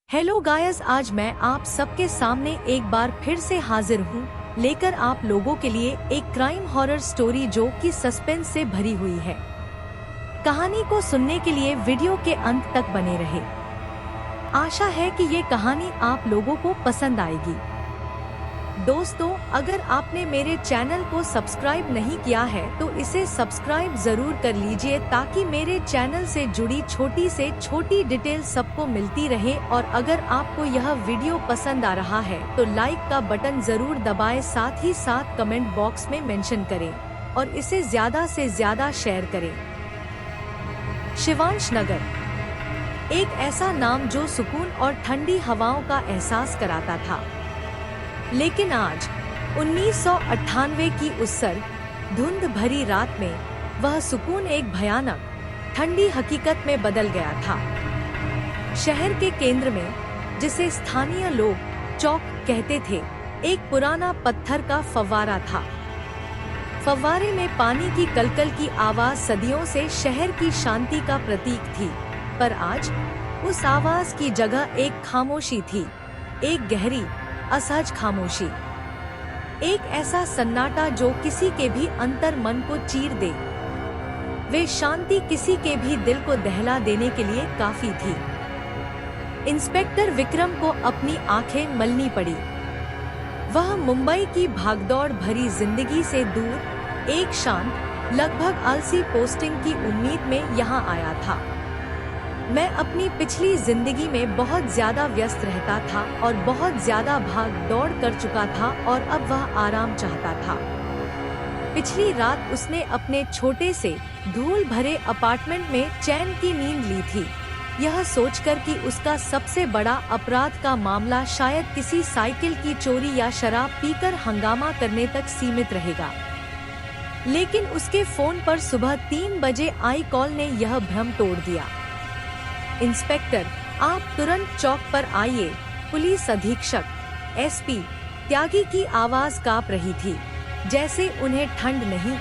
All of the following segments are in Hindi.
हेलो गायस, आज मैं आप सबके सामने एक बार फिर से हाजिर हूँ लेकर आप लोगों के लिए एक क्राइम हॉरर स्टोरी जो कि सस्पेंस से भरी हुई है। कहानी को सुनने के लिए वीडियो के अंत तक बने रहे। आशा है कि ये कहानी आप लोगों को पसंद आएगी। दोस्तों, अगर आपने मेरे चैनल को सब्सक्राइब नहीं किया है तो इसे सब्सक्राइब जरूर कर लीजिए ताकि मेरे चैनल से जुड़ी छोटी से छोटी डिटेल सबको मिलती रहे। और अगर आपको यह वीडियो पसंद आ रहा है तो लाइक का बटन जरूर दबाएं, साथ ही साथ कमेंट बॉक्स में मेंशन करें और इसे ज्यादा से ज्यादा शेयर करें। शिवांश नगर, एक ऐसा नाम जो सुकून और ठंडी हवाओं का एहसास कराता था। लेकिन आज 1998 की उस सर्द धुंध भरी रात में वह सुकून एक भयानक ठंडी हकीकत में बदल गया था। शहर के केंद्र में, जिसे स्थानीय लोग चौक कहते थे, एक पुराना पत्थर का फव्वारा था। फव्वारे में पानी की कलकल की आवाज सदियों से शहर की शांति का प्रतीक थी, पर आज उस आवाज की जगह एक खामोशी थी, एक गहरी असहज खामोशी, एक ऐसा सन्नाटा जो किसी के भी अंतर मन को चीर दे। वे शांति किसी के भी दिल को दहला देने के लिए काफी थी। इंस्पेक्टर विक्रम को अपनी आंखें मलनी पड़ी। वह मुंबई की भागदौड़ भरी जिंदगी से दूर एक शांत, लगभग आलसी पोस्टिंग की उम्मीद में यहाँ आया था। मैं अपनी पिछली जिंदगी में बहुत ज्यादा व्यस्त रहता था और बहुत ज्यादा भाग दौड़ कर चुका था और अब वह आराम चाहता था। पिछली रात उसने अपने छोटे से धूल भरे अपार्टमेंट में चैन की नींद ली थी, यह सोचकर कि उसका सबसे बड़ा अपराध का मामला शायद किसी साइकिल की चोरी या शराब पीकर हंगामा करने तक सीमित रहेगा। लेकिन उसके फोन पर सुबह 3 बजे आई कॉल ने यह भ्रम तोड़ दिया। इंस्पेक्टर, आप तुरंत चौक पर आइए। पुलिस अधीक्षक एसपी त्यागी की आवाज कांप रही थी, जैसे उन्हें ठंड नहीं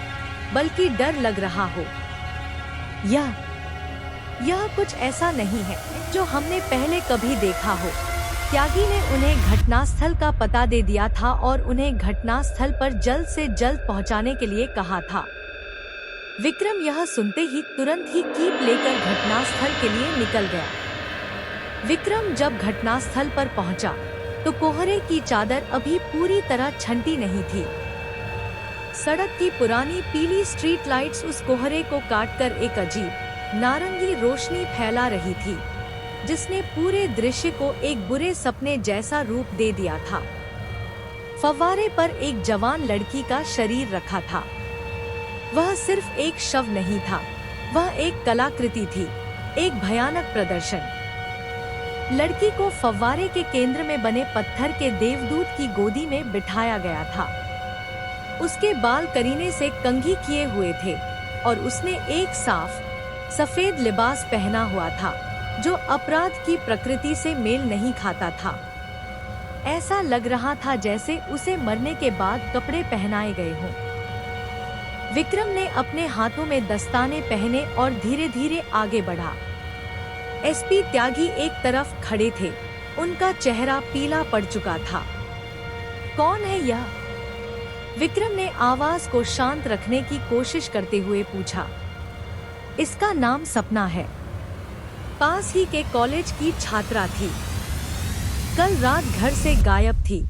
बल्कि डर लग रहा हो। यह कुछ ऐसा नहीं है जो हमने पहले कभी देखा हो। त्यागी ने उन्हें घटनास्थल का पता दे दिया था और उन्हें घटनास्थल पर जल्द से जल्द पहुंचाने के लिए कहा था। विक्रम यह सुनते ही तुरंत ही कीप लेकर घटनास्थल के लिए निकल गया। विक्रम जब घटनास्थल पर पहुंचा तो कोहरे की चादर अभी पूरी तरह छंटी नहीं थी। सड़क की पुरानी पीली स्ट्रीट लाइट्स उस कोहरे को काटकर एक अजीब नारंगी रोशनी फैला रही थी, जिसने पूरे दृश्य को एक बुरे सपने जैसा रूप दे दिया था। फव्वारे पर एक जवान लड़की का शरीर रखा था। वह सिर्फ एक शव नहीं था, वह एक कलाकृति थी, एक भयानक प्रदर्शन। लड़की को फव्वारे के केंद्र में बने पत्थर के देवदूत की गोदी में बिठाया गया था। उसके बाल करीने से कंघी किए हुए थे और उसने एक साफ सफेद लिबास पहना हुआ था जो अपराध की प्रकृति से मेल नहीं खाता था। ऐसा लग रहा था जैसे उसे मरने के बाद कपड़े पहनाए गए हों। विक्रम ने अपने हाथों में दस्ताने पहने और धीरे धीरे आगे बढ़ा। एसपी त्यागी एक तरफ खड़े थे, उनका चेहरा पीला पड़ चुका था। कौन है यह? विक्रम ने आवाज को शांत रखने की कोशिश करते हुए पूछा। इसका नाम सपना है, पास ही के कॉलेज की छात्रा थी, कल रात घर से गायब थी,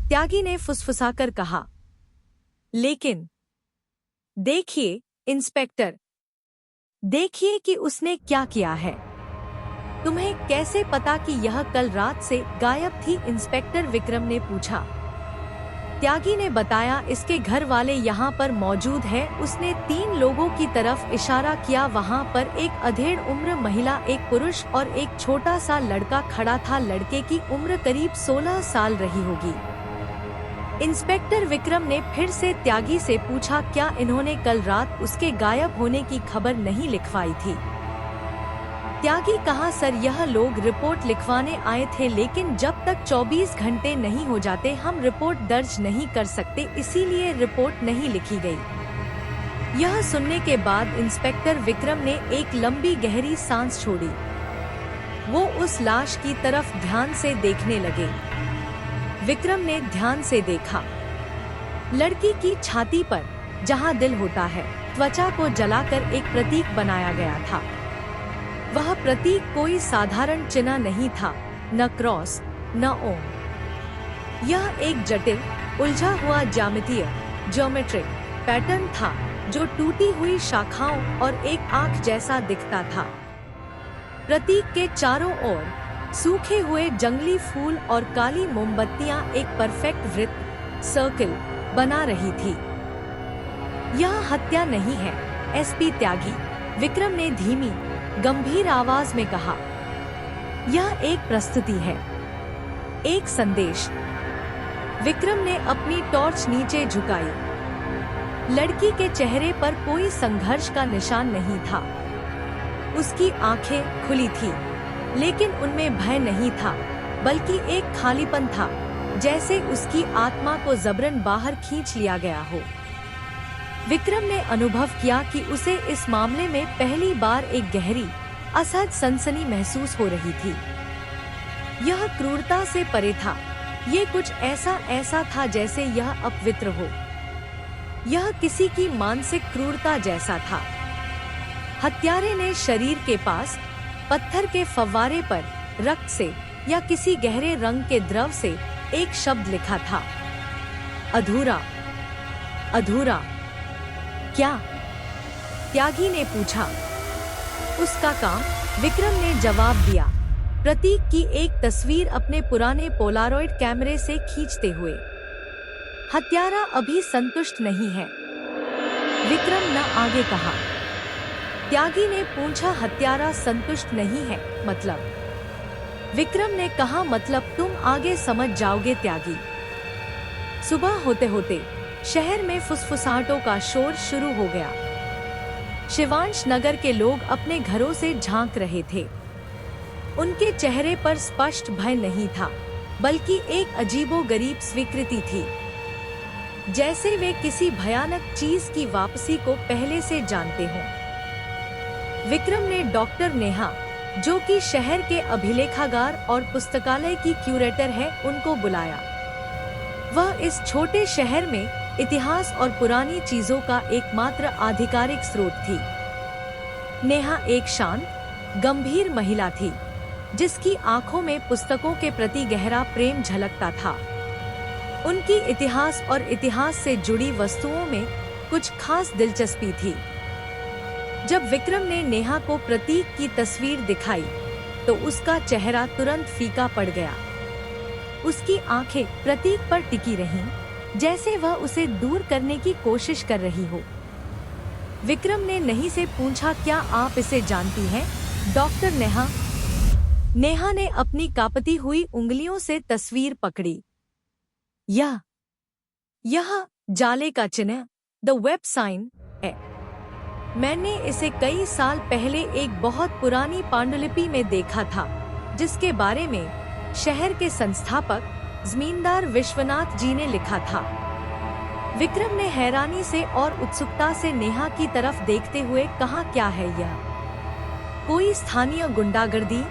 त्यागी ने फुसफुसाकर कहा। लेकिन देखिए इंस्पेक्टर, देखिए कि उसने क्या किया है। तुम्हें कैसे पता कि यह कल रात से गायब थी? इंस्पेक्टर विक्रम ने पूछा। त्यागी ने बताया, इसके घर वाले यहाँ पर मौजूद है। उसने 3 लोगों की तरफ इशारा किया। वहाँ पर एक अधेड़ उम्र महिला, एक पुरुष और एक छोटा सा लड़का खड़ा था। लड़के की उम्र करीब 16 साल रही होगी। इंस्पेक्टर विक्रम ने फिर से त्यागी से पूछा, क्या इन्होंने कल रात उसके गायब होने की खबर नहीं लिखवाई थी? त्यागी कहा, सर, यह लोग रिपोर्ट लिखवाने आए थे, लेकिन जब तक 24 घंटे नहीं हो जाते हम रिपोर्ट दर्ज नहीं कर सकते, इसीलिए रिपोर्ट नहीं लिखी गई। यह सुनने के बाद इंस्पेक्टर विक्रम ने एक लंबी गहरी सांस छोड़ी। वो उस लाश की तरफ ध्यान से देखने लगे। विक्रम ने ध्यान से देखा। लड़की की छाती पर, जहां दिल होता है, त्वचा को जलाकर एक प्रतीक बनाया गया था। वह प्रतीक कोई साधारण चिन्ह नहीं था, न क्रॉस, न ओम। यह एक जटिल, उलझा हुआ ज्योमेट्रिक पैटर्न था, जो टूटी हुई शाखाओं और एक आंख जैसा दिखता था। प्रतीक के चारों ओर सूखे हुए जंगली फूल और काली मोमबत्तियां एक परफेक्ट वृत्त, सर्कल बना रही थी। यह हत्या नहीं है, एसपी त्यागी, विक्रम ने धीमी, गंभीर आवाज में कहा। यह एक प्रस्तुति है, एक संदेश। विक्रम ने अपनी टॉर्च नीचे झुकाई। लड़की के चेहरे पर कोई संघर्ष का निशान नहीं था। उसकी आंखें खुली थी, लेकिन उनमें भय नहीं था, बल्कि एक खालीपन था, जैसे उसकी आत्मा को जबरन बाहर खींच लिया गया हो। विक्रम ने अनुभव किया कि उसे इस मामले में पहली बार एक गहरी, असहज सनसनी महसूस हो रही थी। यह क्रूरता से परे था। ये कुछ ऐसा था जैसे यह अपवित्र हो। यह किसी की मानसिक क्रूरता जैसा था। हत्यारे ने शरीर के पास, पत्थर के फव्वारे पर, रक्त से या किसी गहरे रंग के द्रव से एक शब्द लिखा था, अधूरा। अधूरा क्या? त्यागी ने पूछा। उसका काम, विक्रम ने जवाब दिया, प्रतीक की एक तस्वीर अपने पुराने पोलारॉइड कैमरे से खींचते हुए। हत्यारा अभी संतुष्ट नहीं है, विक्रम ने आगे कहा। त्यागी ने पूछा, हत्यारा संतुष्ट नहीं है मतलब? विक्रम ने कहा, मतलब तुम आगे समझ जाओगे त्यागी। सुबह होते होते शहर में फुसफुसाहटों का शोर शुरू हो गया। शिवांश नगर के लोग अपने घरों से झांक रहे थे। उनके चेहरे पर स्पष्ट भय नहीं था, बल्कि एक अजीबोगरीब स्वीकृति थी, जैसे वे किसी भयानक चीज की वापसी को पहले से जानते हों। विक्रम ने डॉक्टर नेहा, जो कि शहर के अभिलेखागार और पुस्तकालय की क्यूरेटर है, उनको बुलाया। वह इस छोटे शहर में इतिहास और पुरानी चीजों का एकमात्र आधिकारिक स्रोत थी। नेहा एक शांत, गंभीर महिला थी, जिसकी आंखों में पुस्तकों के प्रति गहरा प्रेम झलकता था। उनकी इतिहास और इतिहास से जुड़ी वस्तुओं में कुछ खास दिलचस्पी थी। जब विक्रम ने नेहा को प्रतीक की तस्वीर दिखाई, तो उसका चेहरा तुरंत फीका पड़ गया। उसकी आंखें प्रतीक पर टिकी रहीं, जैसे वह उसे दूर करने की कोशिश कर रही हो। विक्रम ने नहीं से पूछा, क्या आप इसे जानती हैं, डॉक्टर नेहा? नेहा ने अपनी कांपती हुई उंगलियों से तस्वीर पकड़ी। यह जाले का चिन्ह, द वेब साइन है। मैंने इसे कई साल पहले एक बहुत पुरानी पांडुलिपि में देखा था, जिसके बारे में शहर के संस्थापक जमींदार विश्वनाथ जी ने लिखा था। विक्रम ने हैरानी से और उत्सुकता से नेहा की तरफ देखते हुए कहा, क्या है यह? कोई स्थानीय गुंडागर्दी?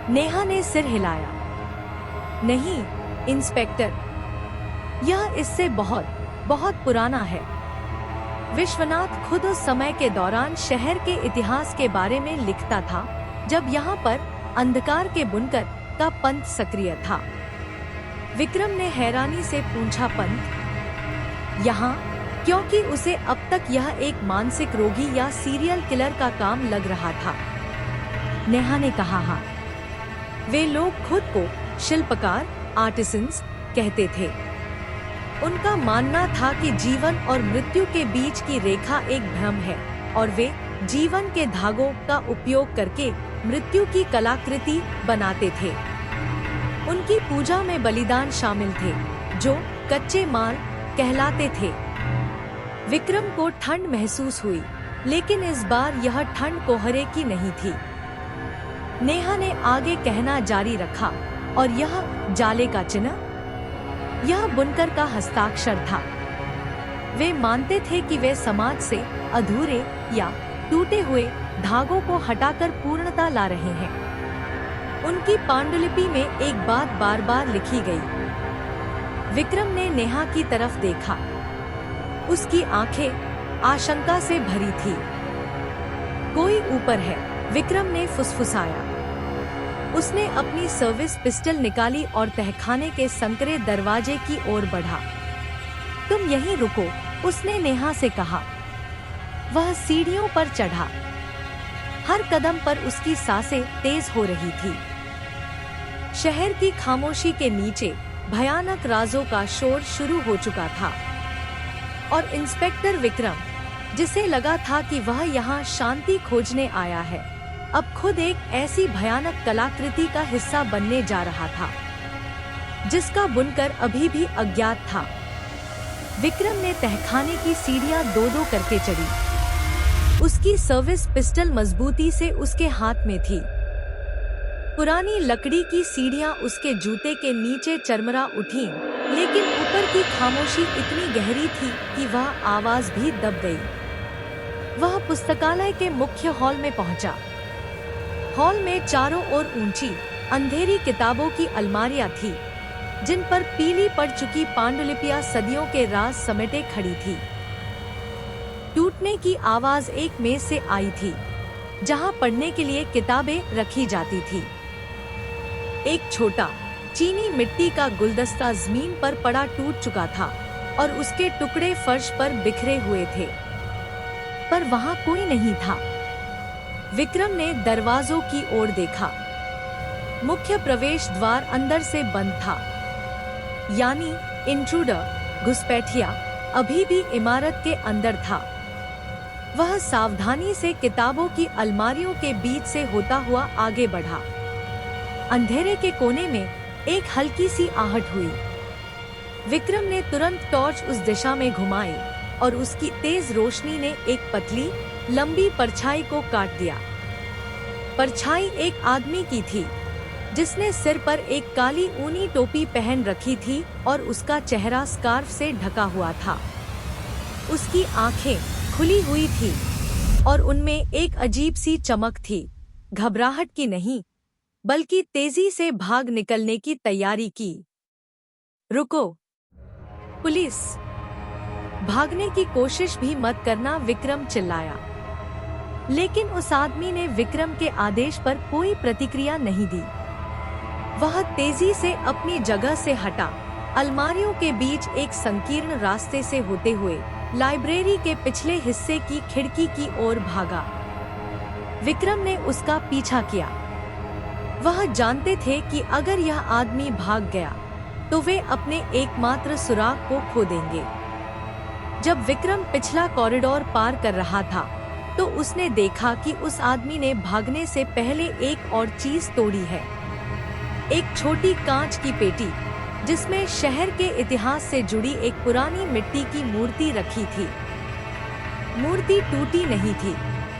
नेहा ने सिर हिलाया। नहीं इंस्पेक्टर, यह इससे बहुत बहुत पुराना है। विश्वनाथ खुद उस समय के दौरान शहर के इतिहास के बारे में लिखता था, जब यहाँ पर अंधकार के बुनकर का पंथ सक्रिय था। विक्रम ने हैरानी से पूछा, पंथ यहाँ? क्योंकि उसे अब तक यह एक मानसिक रोगी या सीरियल किलर का काम लग रहा था। नेहा ने कहा, हाँ, वे लोग खुद को शिल्पकार, आर्टिसंस कहते थे। उनका मानना था कि जीवन और मृत्यु के बीच की रेखा एक भ्रम है, और वे जीवन के धागों का उपयोग करके मृत्यु की कलाकृति बनाते थे। उनकी पूजा में बलिदान शामिल थे, जो कच्चे माल कहलाते थे। विक्रम को ठंड महसूस हुई, लेकिन इस बार यह ठंड कोहरे की नहीं थी। नेहा ने आगे कहना जारी रखा, और यह जाले का चिन्ह, यह बुनकर का हस्ताक्षर था। वे मानते थे कि वे समाज से अधूरे या टूटे हुए धागों को हटाकर पूर्णता ला रहे हैं। उनकी पांडुलिपि में एक बात बार बार लिखी गई। विक्रम ने नेहा की तरफ देखा। उसकी आंखें आशंका से भरी थी। कोई ऊपर है, विक्रम ने फुसफुसाया। उसने अपनी सर्विस पिस्टल निकाली और तहखाने के संकरे दरवाजे की ओर बढ़ा। तुम यहीं रुको, उसने नेहा से कहा। वह सीढ़ियों पर चढ़ा। हर कदम पर उसकी सांसें तेज हो रही थी। शहर की खामोशी के नीचे भयानक राजों का शोर शुरू हो चुका था और इंस्पेक्टर विक्रम, जिसे लगा था कि वह यहाँ शांति खोजने आया है, अब खुद एक ऐसी भयानक कलाकृति का हिस्सा बनने जा रहा था जिसका बुनकर अभी भी अज्ञात था। विक्रम ने तहखाने की सीढ़ियां दो दो करके चढ़ी। उसकी सर्विस पिस्टल मजबूती से उसके हाथ में थी। पुरानी लकड़ी की सीढ़ियां उसके जूते के नीचे चरमरा उठीं, लेकिन ऊपर की खामोशी इतनी गहरी थी कि वह आवाज भी दब गई। वह पुस्तकालय के मुख्य हॉल में पहुंचा। हॉल में चारों ओर ऊंची अंधेरी किताबों की अलमारियां थी, जिन पर पीली पड़ चुकी पांडुलिपियां सदियों के राज समेटे खड़ी थी। टूटने की आवाज एक मेज से आई थी, जहां पढ़ने के लिए किताबें रखी जाती थी। एक छोटा चीनी मिट्टी का गुलदस्ता जमीन पर पड़ा टूट चुका था और उसके टुकड़े फर्श पर बिखरे हुए थे, पर वहां कोई नहीं था। विक्रम ने दरवाजों की ओर देखा। मुख्य प्रवेश द्वार अंदर से बंद था, यानी इंट्रूडर, घुसपैठिया, अभी भी इमारत के अंदर था। वह सावधानी से किताबों की अलमारियों के बीच से होता हुआ आगे बढ़ा। अंधेरे के कोने में एक हल्की सी आहट हुई। विक्रम ने तुरंत टॉर्च उस दिशा में घुमाई और उसकी तेज रोशनी ने एक पतली, लंबी परछाई को काट दिया। परछाई एक आदमी की थी, जिसने सिर पर एक काली ऊनी टोपी पहन रखी थी और उसका चेहरा स्कार्फ से ढका हुआ था। उसकी आंखें खुली हुई थी और उनमें एक अजीब सी चमक थी, घबराहट की नहीं, बल्कि तेजी से भाग निकलने की तैयारी की। रुको, पुलिस! भागने की कोशिश भी मत करना, विक्रम चिल्लाया। लेकिन उस आदमी ने विक्रम के आदेश पर कोई प्रतिक्रिया नहीं दी। वह तेजी से अपनी जगह से हटा, अलमारियों के बीच एक संकीर्ण रास्ते से होते हुए लाइब्रेरी के पिछले हिस्से की खिड़की की ओर भागा। विक्रम ने उसका पीछा किया। वह जानते थे कि अगर यह आदमी भाग गया तो वे अपने एकमात्र सुराग को खो देंगे। जब विक्रम पिछला कॉरिडोर पार कर रहा था, तो उसने देखा कि उस आदमी ने भागने से पहले एक और चीज तोड़ी है। एक छोटी कांच की पेटी, जिसमें शहर के इतिहास से जुड़ी एक पुरानी मिट्टी की मूर्ति रखी थी। मूर्ति टूटी नहीं थी,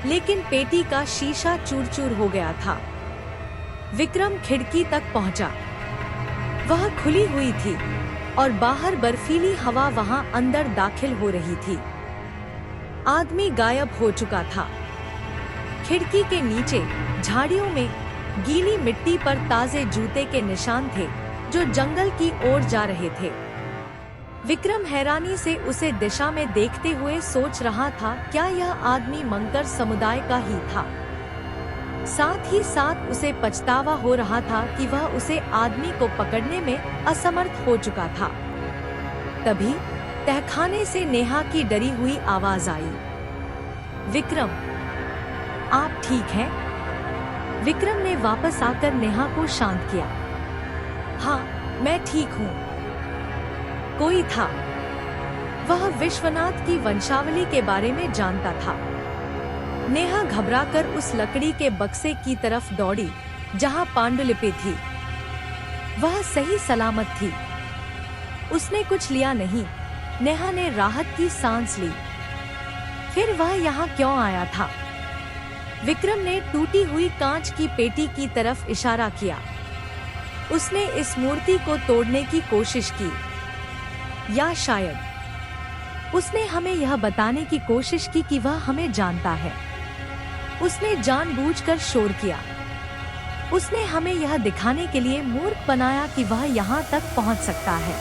लेकिन पेटी का शीशा चूर-चूर हो गया था। विक्रम खिड़की तक पहुंचा। वह खुली हुई थी और बाहर बर्फीली हवा वहां अंदर दाखिल हो रही थी। आदमी गायब हो चुका था। खिड़की के नीचे झाड़ियों में गीली मिट्टी पर ताजे जूते के निशान थे, जो जंगल की ओर जा रहे थे। विक्रम हैरानी से उसे दिशा में देखते हुए सोच रहा था, क्या यह आदमी मंकर समुदाय का ही था? साथ ही साथ उसे पछतावा हो रहा था कि वह उसे आदमी को पकड़ने में असमर्थ हो चुका था। तभी तहखाने से नेहा की डरी हुई आवाज आई। विक्रम, आप ठीक हैं? विक्रम ने वापस आकर नेहा को शांत किया। हाँ, मैं ठीक हूँ। कोई था। वह विश्वनाथ की वंशावली के बारे में जानता था। नेहा घबराकर उस लकड़ी के बक्से की तरफ दौड़ी, जहां पांडुलिपि थी। वह सही सलामत थी। उसने कुछ लिया नहीं। नेहा ने राहत की सांस ली। फिर वह यहाँ क्यों आया था? विक्रम ने टूटी हुई कांच की पेटी की तरफ इशारा किया। उसने इस मूर्ति को तोड़ने की कोशिश की, या शायद उसने हमें यह बताने की कोशिश की कि वह हमें जानता है। उसने जानबूझकर शोर किया। उसने हमें यह दिखाने के लिए मूर्ख बनाया कि वह यहाँ तक पहुँच सकता है।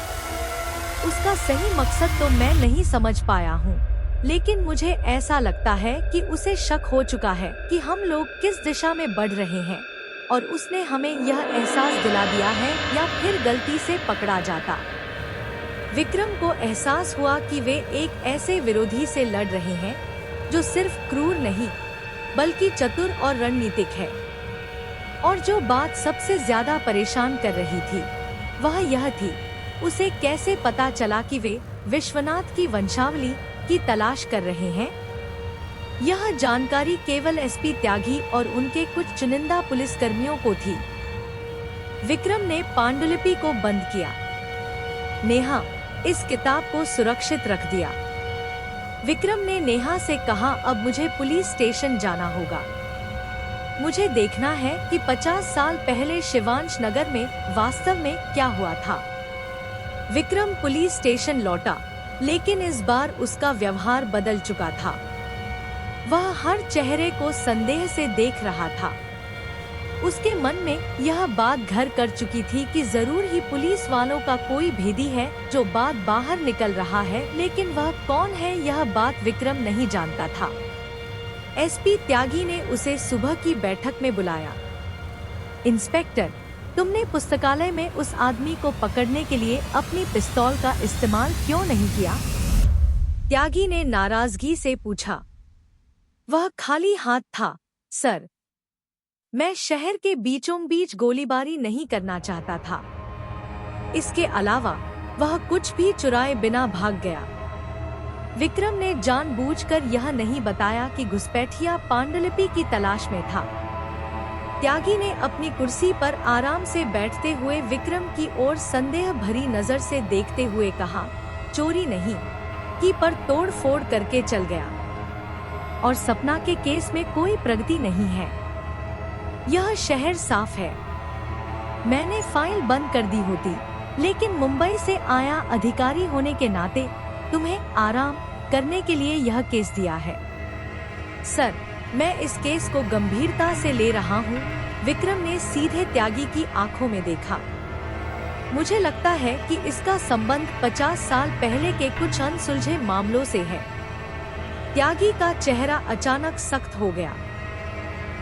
उसका सही मकसद तो मैं नहीं समझ पाया हूँ, लेकिन मुझे ऐसा लगता है कि उसे शक हो चुका है कि हम लोग किस दिशा में बढ़ रहे हैं, और उसने हमें यह एहसास दिला दिया है या फिर गलती से पकड़ा जाता। विक्रम को एहसास हुआ कि वे एक ऐसे विरोधी से लड़ रहे हैं जो सिर्फ क्रूर नहीं बल्कि चतुर और रणनीतिक है। और जो बात सबसे ज्यादा परेशान कर रही थी वह यह थी, उसे कैसे पता चला कि वे विश्वनाथ की वंशावली की तलाश कर रहे हैं। यह जानकारी केवल एसपी त्यागी और उनके कुछ चुनिंदा पुलिसकर्मियों को थी। विक्रम ने पांडुलिपि को बंद किया। नेहा, इस किताब को सुरक्षित रख दिया। विक्रम ने नेहा से कहा, अब मुझे पुलिस स्टेशन जाना होगा। मुझे देखना है कि 50 साल पहले शिवांश नगर में वास्तव में क्या हुआ था। विक्रम पुलिस स्टेशन लौटा, लेकिन इस बार उसका व्यवहार बदल चुका था। वह हर चेहरे को संदेह से देख रहा था। उसके मन में यह बात घर कर चुकी थी कि जरूर ही पुलिस वालों का कोई भेदी है जो बात बाहर निकल रहा है, लेकिन वह कौन है यह बात विक्रम नहीं जानता था। एसपी त्यागी ने उसे सुबह की बैठक में बुलाया। इंस्पेक्टर, तुमने पुस्तकालय में उस आदमी को पकड़ने के लिए अपनी पिस्तौल का इस्तेमाल क्यों नहीं किया? त्यागी ने नाराजगी से पूछा। वह खाली हाथ था, सर। मैं शहर के बीचों बीच गोलीबारी नहीं करना चाहता था। इसके अलावा वह कुछ भी चुराए बिना भाग गया। विक्रम ने जानबूझकर यह नहीं बताया कि घुसपैठिया पांडुलिपि की तलाश में था। त्यागी ने अपनी कुर्सी पर आराम से बैठते हुए विक्रम की ओर संदेह भरी नजर से देखते हुए कहा, चोरी नहीं की पर तोड़ फोड़ करके चल गया, और सपना के केस में कोई प्रगति नहीं है। यह शहर साफ है। मैंने फाइल बंद कर दी होती, लेकिन मुंबई से आया अधिकारी होने के नाते तुम्हें आराम करने के लिए यह केस दिया है। सर, मैं इस केस को गंभीरता से ले रहा हूँ। विक्रम ने सीधे त्यागी की आंखों में देखा। मुझे लगता है कि इसका संबंध 50 साल पहले के कुछ अनसुलझे मामलों से है। त्यागी का चेहरा अचानक सख्त हो गया।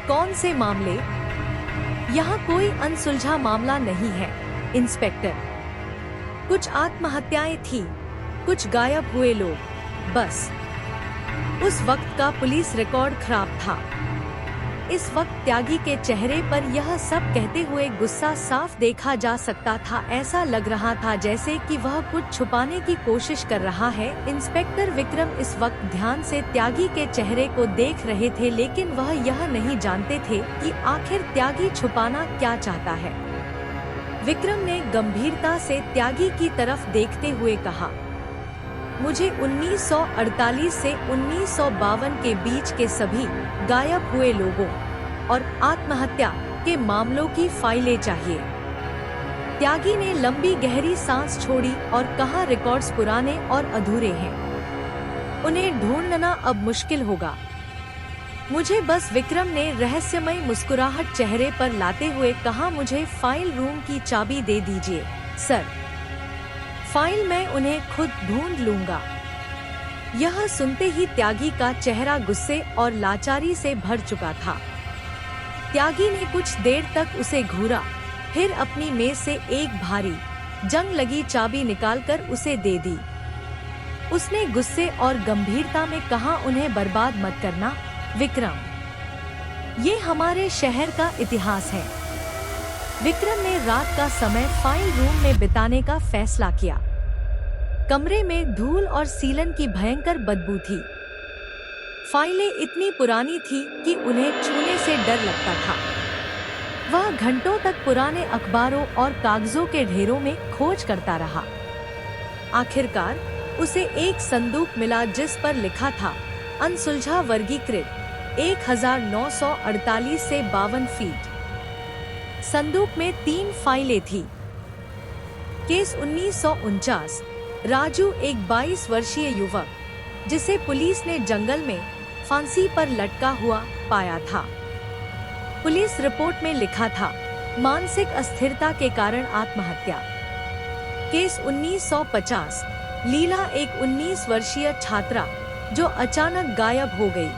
कौन से मामले? यहाँ कोई अनसुलझा मामला नहीं है, इंस्पेक्टर। कुछ आत्महत्याएं थी, कुछ गायब हुए लोग, बस। उस वक्त का पुलिस रिकॉर्ड खराब था। इस वक्त त्यागी के चेहरे पर यह सब कहते हुए गुस्सा साफ देखा जा सकता था। ऐसा लग रहा था जैसे कि वह कुछ छुपाने की कोशिश कर रहा है। इंस्पेक्टर विक्रम इस वक्त ध्यान से त्यागी के चेहरे को देख रहे थे, लेकिन वह यह नहीं जानते थे कि आखिर त्यागी छुपाना क्या चाहता है। विक्रम ने गंभीरता से त्यागी की तरफ देखते हुए कहा, मुझे 1948 से 1952 के बीच के सभी गायब हुए लोगों और आत्महत्या के मामलों की फाइलें चाहिए। त्यागी ने लंबी गहरी सांस छोड़ी और कहा, रिकॉर्ड्स पुराने और अधूरे हैं, उन्हें ढूंढना अब मुश्किल होगा। मुझे बस, विक्रम ने रहस्यमय मुस्कुराहट चेहरे पर लाते हुए कहा, मुझे फाइल रूम की चाबी दे दीजिए, सर। फाइल मैं उन्हें खुद ढूंढ लूंगा। यह सुनते ही त्यागी का चेहरा गुस्से और लाचारी से भर चुका था। त्यागी ने कुछ देर तक उसे घूरा, फिर अपनी मेज से एक भारी जंग लगी चाबी निकालकर उसे दे दी। उसने गुस्से और गंभीरता में कहा, उन्हें बर्बाद मत करना विक्रम। ये हमारे शहर का इतिहास है। विक्रम ने रात का समय फाइल रूम में बिताने का फैसला किया। कमरे में धूल और सीलन की भयंकर बदबू थी। फाइलें इतनी पुरानी थी कि उन्हें छूने से डर लगता था। वह घंटों तक पुराने अखबारों और कागजों के ढेरों में खोज करता रहा। आखिरकार उसे एक संदूक मिला जिस पर लिखा था, अनसुलझा वर्गीकृत 1948 से 52 फीट। संदूक में 3 फाइलें थी। केस 1949, राजू एक 22 वर्षीय युवक जिसे पुलिस ने जंगल में फांसी पर लटका हुआ पाया था। पुलिस रिपोर्ट में लिखा था, मानसिक अस्थिरता के कारण आत्महत्या। केस 1950। लीला एक 19 वर्षीय छात्रा जो अचानक गायब हो गई।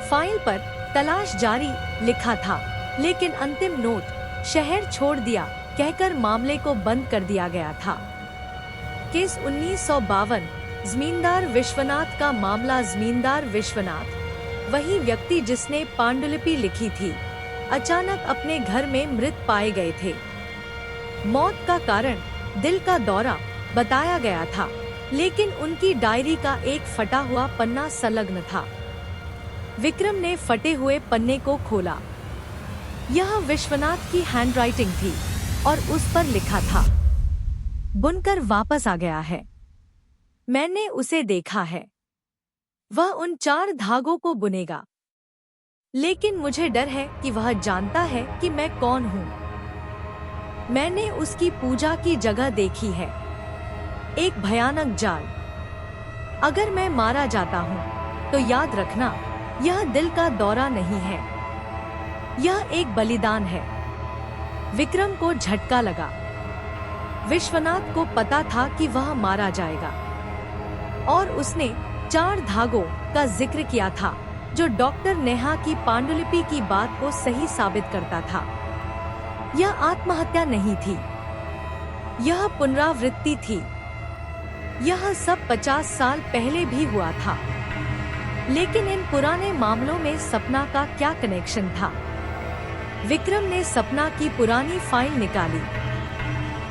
फाइल पर तलाश जारी लिखा था, लेकिन अंतिम नोट शहर छोड़ दिया कहकर मामले को बंद कर दिया गया था। केस 1952। जमींदार विश्वनाथ का मामला। जमींदार विश्वनाथ वही व्यक्ति जिसने पांडुलिपि लिखी थी, अचानक अपने घर में मृत पाए गए थे। मौत का कारण दिल का दौरा बताया गया था, लेकिन उनकी डायरी का एक फटा हुआ पन्ना संलग्न था। विक्रम ने फटे हुए पन्ने को खोला। यह विश्वनाथ की हैंडराइटिंग थी और उस पर लिखा था, बुनकर वापस आ गया है, मैंने उसे देखा है, वह उन 4 धागों को बुनेगा, लेकिन मुझे डर है कि वह जानता है कि मैं कौन हूँ। मैंने उसकी पूजा की जगह देखी है, एक भयानक जाल। अगर मैं मारा जाता हूँ तो याद रखना, यह दिल का दौरा नहीं है, यह एक बलिदान है। विक्रम को झटका लगा। विश्वनाथ को पता था कि वह मारा जाएगा, और उसने 4 धागों का जिक्र किया था, जो डॉक्टर नेहा की पांडुलिपि की बात को सही साबित करता था। यह आत्महत्या नहीं थी, यह पुनरावृत्ति थी। यह सब 50 साल पहले भी हुआ था, लेकिन इन पुराने मामलों में सपना का क्या कनेक्शन था? विक्रम ने सपना की पुरानी फाइल निकाली।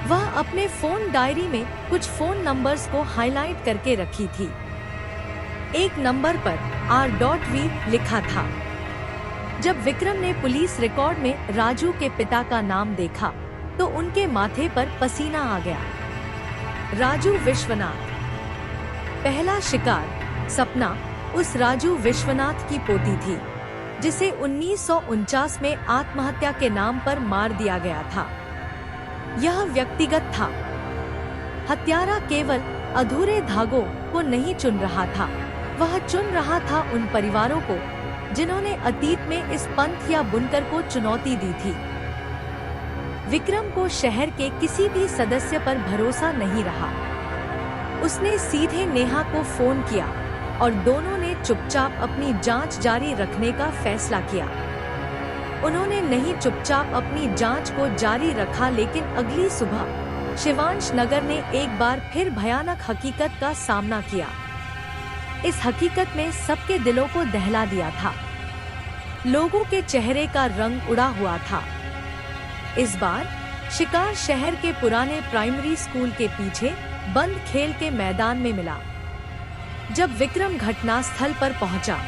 वह अपने फोन डायरी में कुछ फोन नंबर्स को हाईलाइट करके रखी थी। एक नंबर पर R.V लिखा था। जब विक्रम ने पुलिस रिकॉर्ड में राजू के पिता का नाम देखा, तो उनके माथे पर पसीना आ गया। राजू विश्वनाथ। पहला शिकार। सपना उस राजू विश्वनाथ की पोती थी, जिसे 1949 में आत्महत्या के नाम पर मार दिया गया था। यह व्यक्तिगत था। हत्यारा केवल अधूरे धागों को नहीं चुन रहा था, वह चुन रहा था उन परिवारों को जिन्होंने अतीत में इस पंथ या बुनकर को चुनौती दी थी। विक्रम को शहर के किसी भी सदस्य पर भरोसा नहीं रहा। उसने सीधे नेहा को फोन किया और दोनों ने चुपचाप अपनी जांच जारी रखने का फैसला किया। उन्होंने नहीं चुपचाप अपनी जांच को जारी रखा, लेकिन अगली सुबह शिवांश नगर ने एक बार फिर भयानक हकीकत का सामना किया। इस हकीकत ने सबके दिलों को दहला दिया था। लोगों के चेहरे का रंग उड़ा हुआ था। इस बार शिकार शहर के पुराने प्राइमरी स्कूल के पीछे बंद खेल के मैदान में मिला। जब विक्रम घटनास्थल पर पहुंचा,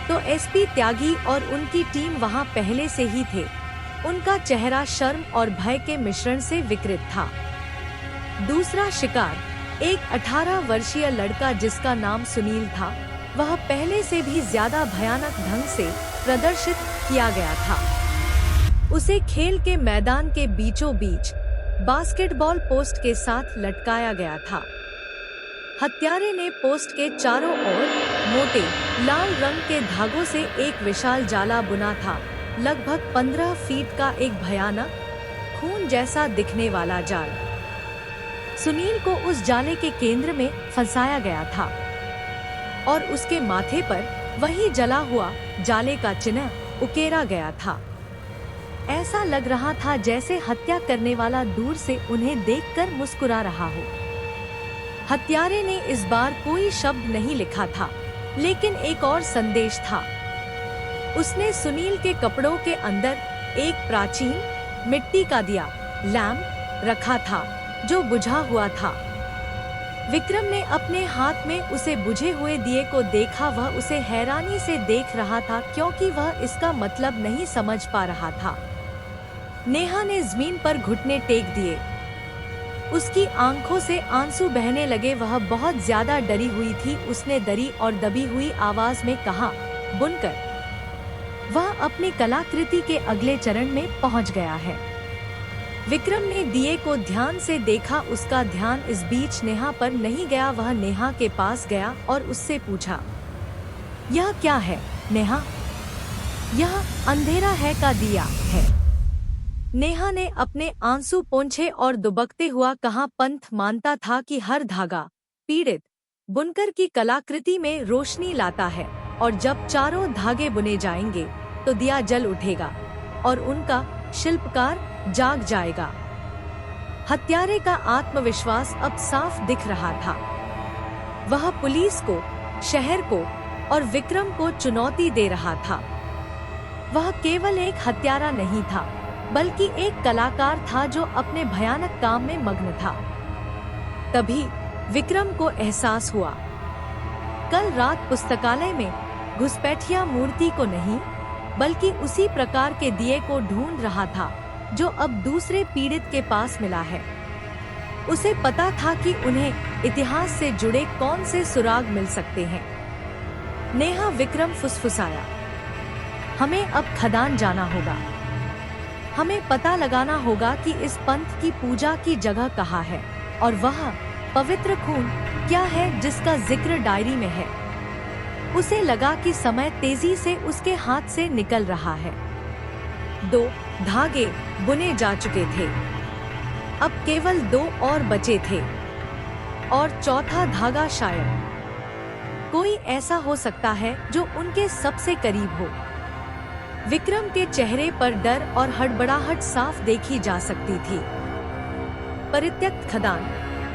तो एसपी त्यागी और उनकी टीम वहां पहले से ही थे। उनका चेहरा शर्म और भय के मिश्रण से विकृत था। दूसरा शिकार, एक 18 वर्षीय लड़का जिसका नाम सुनील था, वह पहले से भी ज्यादा भयानक ढंग से प्रदर्शित किया गया था। उसे खेल के मैदान के बीचों बीच बास्केटबॉल पोस्ट के साथ लटकाया गया था। हत्यारे ने पोस्ट के चारों ओर मोटे लाल रंग के धागों से एक विशाल जाला बुना था, लगभग 15 फीट का एक भयानक खून जैसा दिखने वाला जाल। सुनील को उस जाले के केंद्र में फंसाया गया था और उसके माथे पर वही जला हुआ जाले का चिन्ह उकेरा गया था। ऐसा लग रहा था जैसे हत्या करने वाला दूर से उन्हें देखकर मुस्कुरा रहा हो। हत्यारे ने इस बार कोई शब्द नहीं लिखा था, लेकिन एक और संदेश था। उसने सुनील के कपड़ों के अंदर एक प्राचीन मिट्टी का दिया लैंप रखा था, जो बुझा हुआ था। विक्रम ने अपने हाथ में उसे बुझे हुए दिए को देखा। वह उसे हैरानी से देख रहा था, क्योंकि वह इसका मतलब नहीं समझ पा रहा था। नेहा ने जमीन पर घुटने टेक दिए। उसकी आंखों से आंसू बहने लगे। वह बहुत ज्यादा डरी हुई थी। उसने डरी और दबी हुई आवाज में कहा, बुनकर। वह अपनी कलाकृति के अगले चरण में पहुंच गया है। विक्रम ने दिए को ध्यान से देखा। उसका ध्यान इस बीच नेहा पर नहीं गया। वह नेहा के पास गया और उससे पूछा, यह क्या है नेहा? यह अंधेरा है का दिया है। नेहा ने अपने आंसू पोंछे और दुबकते हुआ कहा, पंथ मानता था कि हर धागा पीड़ित बुनकर की कलाकृति में रोशनी लाता है और जब चारों धागे बुने जाएंगे तो दिया जल उठेगा और उनका शिल्पकार जाग जाएगा। हत्यारे का आत्मविश्वास अब साफ दिख रहा था। वह पुलिस को, शहर को और विक्रम को चुनौती दे रहा था। वह केवल एक हत्यारा नहीं था, बल्कि एक कलाकार था जो अपने भयानक काम में मग्न था। तभी विक्रम को एहसास हुआ, कल रात पुस्तकालय में घुसपैठिया मूर्ति को नहीं, बल्कि उसी प्रकार के दिए को ढूंढ रहा था जो अब दूसरे पीड़ित के पास मिला है। उसे पता था कि उन्हें इतिहास से जुड़े कौन से सुराग मिल सकते हैं। नेहा, विक्रम फुसफुसाया, हमें अब खदान जाना होगा। हमें पता लगाना होगा कि इस पंथ की पूजा की जगह कहाँ है और वह पवित्र खून क्या है जिसका जिक्र डायरी में है। उसे लगा कि समय तेजी से उसके हाथ से निकल रहा है। 2 धागे बुने जा चुके थे, अब केवल 2 और बचे थे और चौथा धागा शायद कोई ऐसा हो सकता है जो उनके सबसे करीब हो। विक्रम के चेहरे पर डर और हड़बड़ाहट साफ देखी जा सकती थी। परित्यक्त खदान,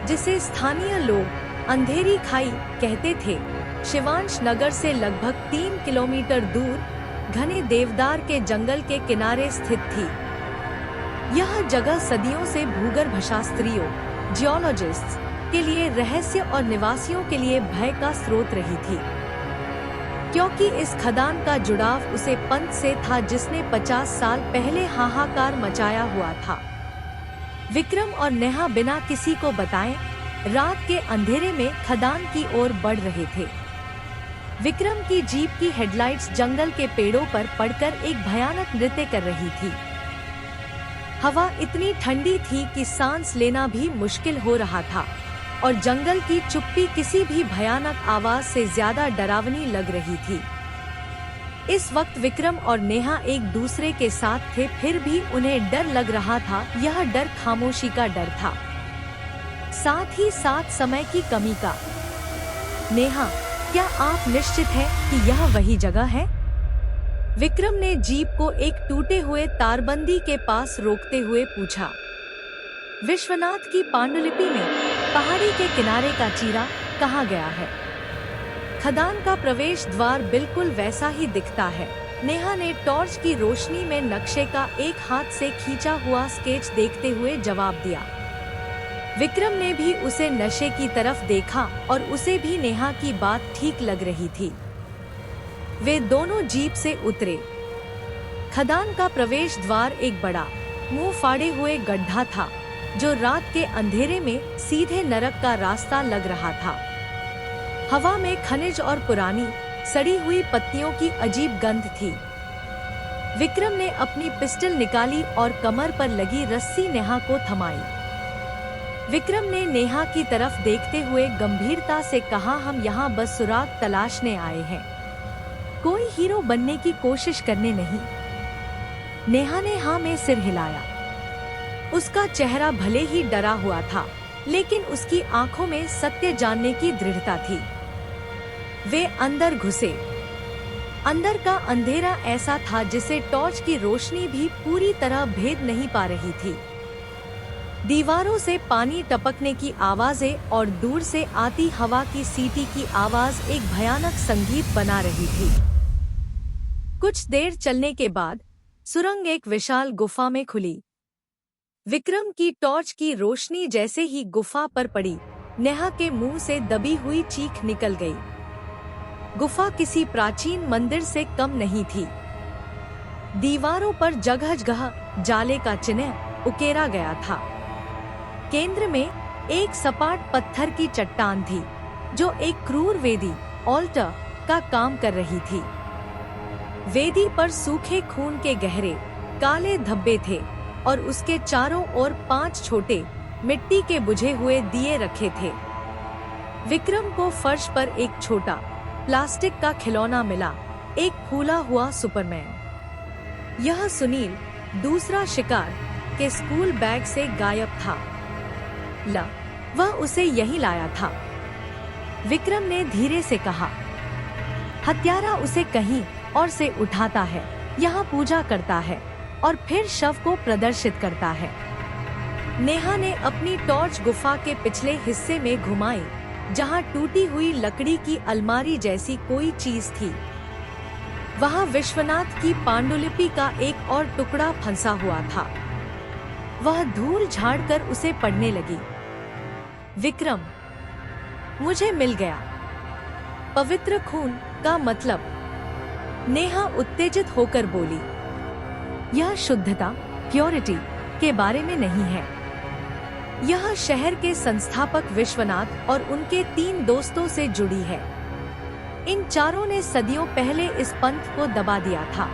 जिसे स्थानीय लोग अंधेरी खाई कहते थे, शिवांश नगर से लगभग 3 किलोमीटर दूर घने देवदार के जंगल के किनारे स्थित थी। यह जगह सदियों से भूगर्भ शास्त्रियों, जियोलॉजिस्ट्स के लिए रहस्य और निवासियों के लिए भय का स्रोत रही थी, क्योंकि इस खदान का जुड़ाव उसे पंथ से था जिसने 50 साल पहले हाहाकार मचाया हुआ था। विक्रम और नेहा बिना किसी को बताए रात के अंधेरे में खदान की ओर बढ़ रहे थे। विक्रम की जीप की हेडलाइट्स जंगल के पेड़ों पर पड़कर एक भयानक नृत्य कर रही थी। हवा इतनी ठंडी थी कि सांस लेना भी मुश्किल हो रहा था और जंगल की चुप्पी किसी भी भयानक आवाज से ज्यादा डरावनी लग रही थी। इस वक्त विक्रम और नेहा एक दूसरे के साथ थे, फिर भी उन्हें डर लग रहा था। यह डर खामोशी का डर था, साथ ही साथ समय की कमी का। नेहा, क्या आप निश्चित हैं कि यह वही जगह है? विक्रम ने जीप को एक टूटे हुए तारबंदी के पास रोकते हुए पूछा। विश्वनाथ की पांडुलिपि में पहाड़ी के किनारे का चीरा कहाँ गया है? खदान का प्रवेश द्वार बिल्कुल वैसा ही दिखता है। नेहा ने टॉर्च की रोशनी में नक्शे का एक हाथ से खींचा हुआ स्केच देखते हुए जवाब दिया। विक्रम ने भी उसे नशे की तरफ देखा और उसे भी नेहा की बात ठीक लग रही थी। वे दोनों जीप से उतरे। खदान का प्रवेश द्वार एक बड़ा, मुंह फाड़े हुए गड्ढा था जो रात के अंधेरे में सीधे नरक का रास्ता लग रहा था। हवा में खनिज और पुरानी सड़ी हुई पत्तियों की अजीब गंध थी। विक्रम ने अपनी पिस्टल निकाली और कमर पर लगी रस्सी नेहा को थमाई। विक्रम ने नेहा की तरफ देखते हुए गंभीरता से कहा, हम यहाँ बस सुराग तलाशने आए हैं, कोई हीरो बनने की कोशिश करने नहीं। नेहा ने हाँ में सिर हिलाया। उसका चेहरा भले ही डरा हुआ था, लेकिन उसकी आंखों में सत्य जानने की दृढ़ता थी। वे अंदर घुसे। अंदर का अंधेरा ऐसा था जिसे टॉर्च की रोशनी भी पूरी तरह भेद नहीं पा रही थी। दीवारों से पानी टपकने की आवाजें और दूर से आती हवा की सीटी की आवाज एक भयानक संगीत बना रही थी। कुछ देर चलने के बाद सुरंग एक विशाल गुफा में खुली। विक्रम की टॉर्च की रोशनी जैसे ही गुफा पर पड़ी, नेहा के मुंह से दबी हुई चीख निकल गई। गुफा किसी प्राचीन मंदिर से कम नहीं थी। दीवारों पर जगह-जगह जाले का चिन्ह उकेरा गया था। केंद्र में एक सपाट पत्थर की चट्टान थी जो एक क्रूर वेदी, ऑल्टर का काम कर रही थी। वेदी पर सूखे खून के गहरे काले धब्बे थे और उसके चारों ओर 5 छोटे मिट्टी के बुझे हुए दिए रखे थे। विक्रम को फर्श पर एक छोटा प्लास्टिक का खिलौना मिला, एक फूला हुआ सुपरमैन। यह सुनील दूसरा शिकार के स्कूल बैग से गायब था। वह उसे यहीं लाया था, विक्रम ने धीरे से कहा। हत्यारा उसे कहीं और से उठाता है, यहाँ पूजा करता है और फिर शव को प्रदर्शित करता है। नेहा ने अपनी टॉर्च गुफा के पिछले हिस्से में घुमाई, जहाँ टूटी हुई लकड़ी की अलमारी जैसी कोई चीज थी। वहाँ विश्वनाथ की पांडुलिपि का एक और टुकड़ा फंसा हुआ था। वह धूल झाड़कर उसे पढ़ने लगी। विक्रम, मुझे मिल गया। पवित्र खून का मतलब, नेहा उत्तेजित होकर बोली। यह शुद्धता, प्योरिटी के बारे में नहीं है। यह शहर के संस्थापक विश्वनाथ और उनके 3 दोस्तों से जुड़ी है। इन चारों ने सदियों पहले इस पंथ को दबा दिया था।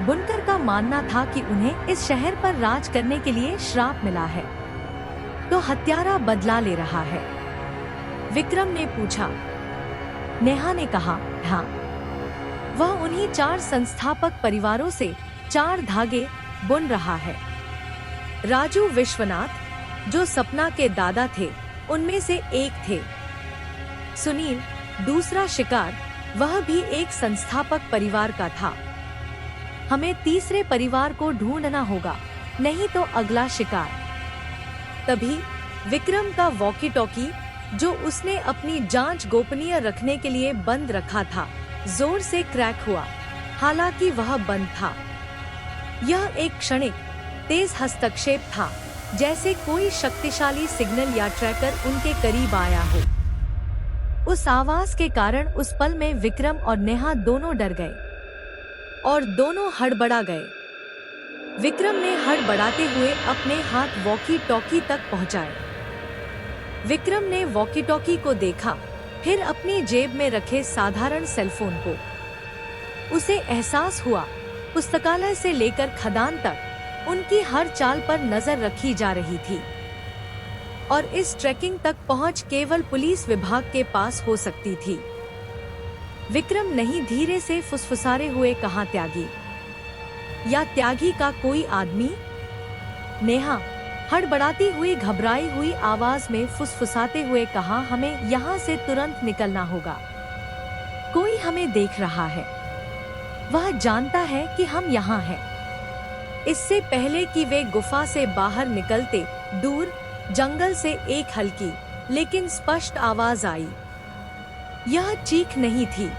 बुनकर का मानना था कि उन्हें इस शहर पर राज करने के लिए श्राप मिला है, तो हत्यारा बदला ले रहा है। विक्रम ने पूछा। नेहा ने कहा, हाँ, वह उन्हीं 4 संस्थापक परिवारों से 4 धागे बुन रहा है। राजू विश्वनाथ, जो सपना के दादा थे, उनमें से एक थे। सुनील दूसरा शिकार, वह भी एक संस्थापक परिवार का था। हमें तीसरे परिवार को ढूंढना होगा, नहीं तो अगला शिकार। तभी विक्रम का वॉकी टॉकी, जो उसने अपनी जांच गोपनीय रखने के लिए बंद रखा था, जोर से क्रैक हुआ। हालांकि वह बंद था। यह एक क्षणिक तेज हस्तक्षेप था, जैसे कोई शक्तिशाली सिग्नल या ट्रैकर उनके करीब आया हो। उस आवाज के कारण उस पल में विक्रम और नेहा दोनों डर गए और दोनों हड़बड़ा गए। विक्रम ने हड़बड़ाते हुए अपने हाथ वॉकी टॉकी तक पहुंचाए। विक्रम ने वॉकी टॉकी को देखा, फिर अपनी जेब में रखे साधारण सेलफोन को। उसे एहसास हुआ, पुस्तकालय से लेकर खदान तक उनकी हर चाल पर नजर रखी जा रही थी, और इस ट्रैकिंग तक पहुंच केवल पुलिस विभाग के पास हो सकती थी। विक्रम नहीं धीरे से फुसफुसारे हुए कहा, त्यागी या त्यागी का कोई आदमी? नेहा हड़बड़ाती हुई घबराई हुई आवाज में फुसफुसाते हुए कहा, हमें यहाँ से तुरंत निकलना होगा। कोई हमें देख रहा है। वह जानता है कि हम यहाँ हैं। इससे पहले कि वे गुफा से बाहर निकलते, दूर जंगल से एक हल्की लेकिन स्पष्ट आवाज आई। यह चीख नहीं थी,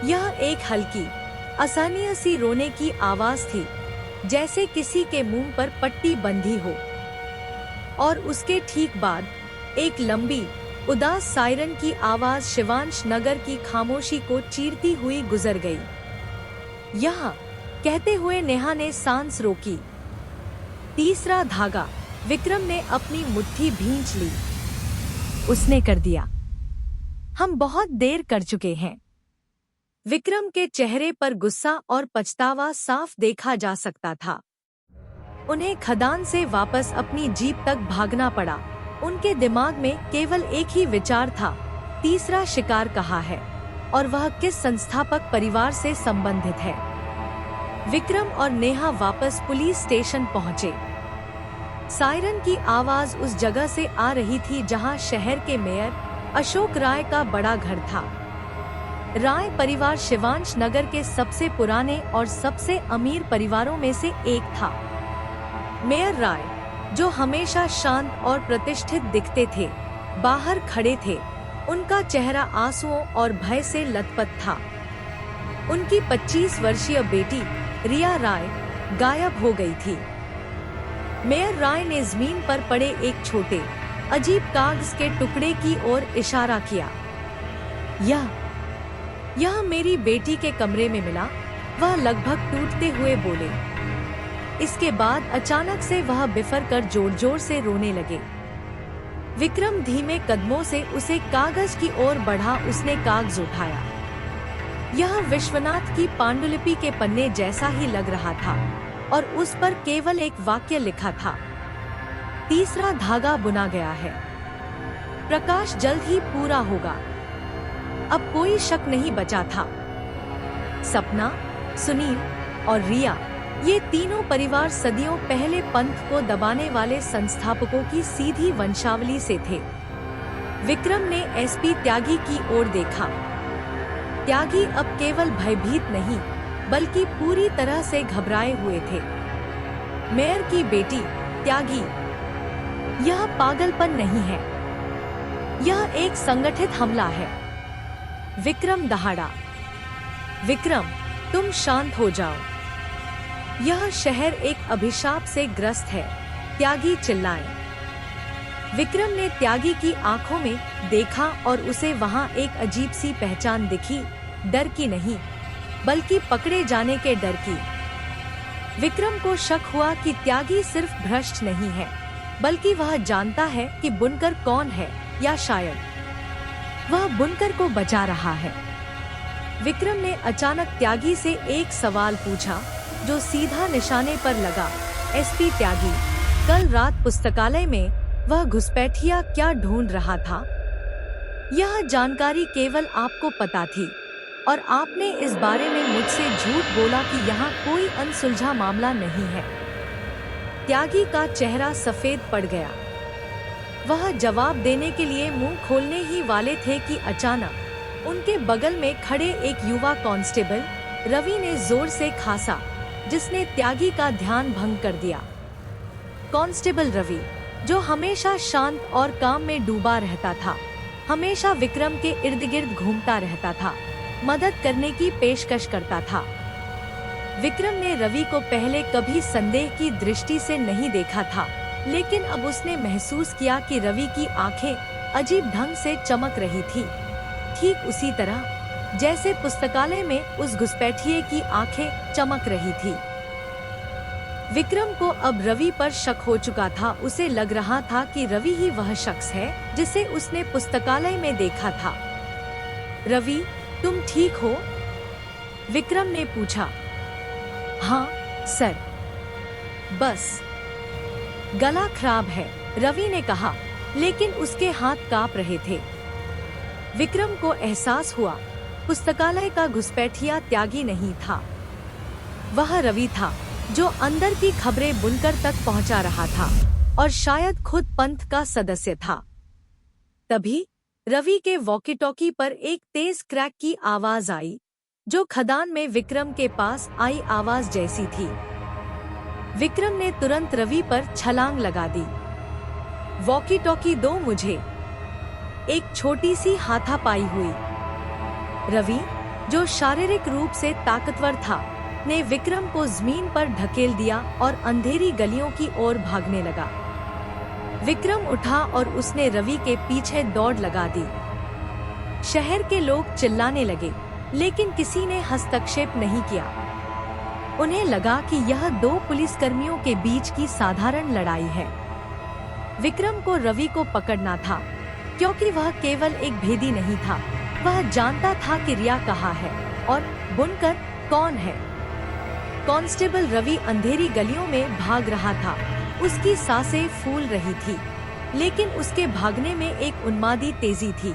यह एक हल्की असहनीय सी रोने की आवाज थी, जैसे किसी के मुंह पर पट्टी बंधी हो। और उसके ठीक बाद एक लंबी उदास सायरन की आवाज शिवांश नगर की खामोशी को चीरती हुई गुजर गई। यहाँ कहते हुए नेहा ने सांस रोकी। तीसरा धागा। विक्रम ने अपनी मुट्ठी भींच ली। उसने कर दिया। हम बहुत देर कर चुके हैं। विक्रम के चेहरे पर गुस्सा और पछतावा साफ देखा जा सकता था। उन्हें खदान से वापस अपनी जीप तक भागना पड़ा। उनके दिमाग में केवल एक ही विचार था, तीसरा शिकार कहाँ है और वह किस संस्थापक परिवार से संबंधित है। विक्रम और नेहा वापस पुलिस स्टेशन पहुंचे। सायरन की आवाज उस जगह से आ रही थी जहां शहर के मेयर अशोक राय का बड़ा घर था। राय परिवार शिवांश नगर के सबसे पुराने और सबसे अमीर परिवारों में से एक था। मेयर राय, जो हमेशा शांत और प्रतिष्ठित दिखते थे, बाहर खड़े थे। उनका चेहरा आंसुओं और भय से लथपथ था। उनकी 25 वर्षीय बेटी रिया राय गायब हो गई थी। मेयर राय ने जमीन पर पड़े एक छोटे अजीब कागज के टुकड़े की ओर इशारा किया। यह मेरी बेटी के कमरे में मिला, वह लगभग टूटते हुए बोले। इसके बाद अचानक से वह बिफर कर जोर जोर से रोने लगे। विक्रम धीमे कदमों से उसे कागज की ओर बढ़ा। उसने कागज उठाया। यह विश्वनाथ की पांडुलिपि के पन्ने जैसा ही लग रहा था और उस पर केवल एक वाक्य लिखा था, तीसरा धागा बुना गया है, प्रकाश जल्द ही पूरा होगा। अब कोई शक नहीं बचा था। सपना, सुनील और रिया, ये तीनों परिवार सदियों पहले पंथ को दबाने वाले संस्थापकों की सीधी वंशावली से थे। विक्रम ने एसपी त्यागी की ओर देखा। त्यागी अब केवल भयभीत नहीं, बल्कि पूरी तरह से घबराए हुए थे। मेयर की बेटी, त्यागी, यह पागलपन नहीं है, यह एक संगठित हमला है। विक्रम दहाड़ा। विक्रम, तुम शांत हो जाओ। यह शहर एक अभिशाप से ग्रस्त है, त्यागी चिल्लाए। विक्रम ने त्यागी की आंखों में देखा और उसे वहां एक अजीब सी पहचान दिखी, डर की नहीं, बल्कि पकड़े जाने के डर की। विक्रम को शक हुआ कि त्यागी सिर्फ भ्रष्ट नहीं है, बल्कि वह जानता है कि बुनकर कौन है, या शायद वह बुनकर को बचा रहा है। विक्रम ने अचानक त्यागी से एक सवाल पूछा, जो सीधा निशाने पर लगा। एसपी त्यागी, कल रात पुस्तकालय में वह घुसपैठिया क्या ढूंढ रहा था? यह जानकारी केवल आपको पता थी, और आपने इस बारे में मुझसे झूठ बोला कि यहाँ कोई अनसुलझा मामला नहीं है। त्यागी का चेहरा सफेद पड़ गया। वह जवाब देने के लिए मुंह खोलने ही वाले थे कि अचानक उनके बगल में खड़े एक युवा कांस्टेबल रवि ने जोर से खांसा, जिसने त्यागी का ध्यान भंग कर दिया। कांस्टेबल रवि, जो हमेशा शांत और काम में डूबा रहता था, हमेशा विक्रम के इर्द गिर्द घूमता रहता था, मदद करने की पेशकश करता था। विक्रम ने रवि को पहले कभी संदेह की दृष्टि से नहीं देखा था, लेकिन अब उसने महसूस किया कि रवि की आंखें अजीब ढंग से चमक रही थी, ठीक उसी तरह जैसे पुस्तकालय में उस घुसपैठिए की आंखें चमक रही थी। विक्रम को अब रवि पर शक हो चुका था। उसे लग रहा था कि रवि ही वह शख्स है जिसे उसने पुस्तकालय में देखा था। रवि, तुम ठीक हो? विक्रम ने पूछा। हाँ सर, बस गला खराब है, रवि ने कहा, लेकिन उसके हाथ कांप रहे थे। विक्रम को एहसास हुआ, पुस्तकालय का घुसपैठिया त्यागी नहीं था, वह रवि था, जो अंदर की खबरें बुनकर तक पहुंचा रहा था, और शायद खुद पंथ का सदस्य था। तभी रवि के वॉकी टॉकी पर एक तेज क्रैक की आवाज आई, जो खदान में विक्रम के पास आई आवाज जैसी थी। विक्रम ने तुरंत रवि पर छलांग लगा दी। वॉकी टॉकी दो मुझे, एक छोटी सी हाथापाई हुई। रवि, जो शारीरिक रूप से ताकतवर था, ने विक्रम को जमीन पर ढकेल दिया और अंधेरी गलियों की ओर भागने लगा। विक्रम उठा और उसने रवि के पीछे दौड़ लगा दी। शहर के लोग चिल्लाने लगे, लेकिन किसी ने हस्तक्षेप नहीं किया। उन्हें लगा कि यह दो पुलिसकर्मियों के बीच की साधारण लड़ाई है। विक्रम को रवि को पकड़ना था, क्योंकि वह केवल एक भेदी नहीं था, वह जानता था कि रिया कहाँ है और बुनकर कौन है। कांस्टेबल रवि अंधेरी गलियों में भाग रहा था। उसकी सांसें फूल रही थी, लेकिन उसके भागने में एक उन्मादी तेजी थी।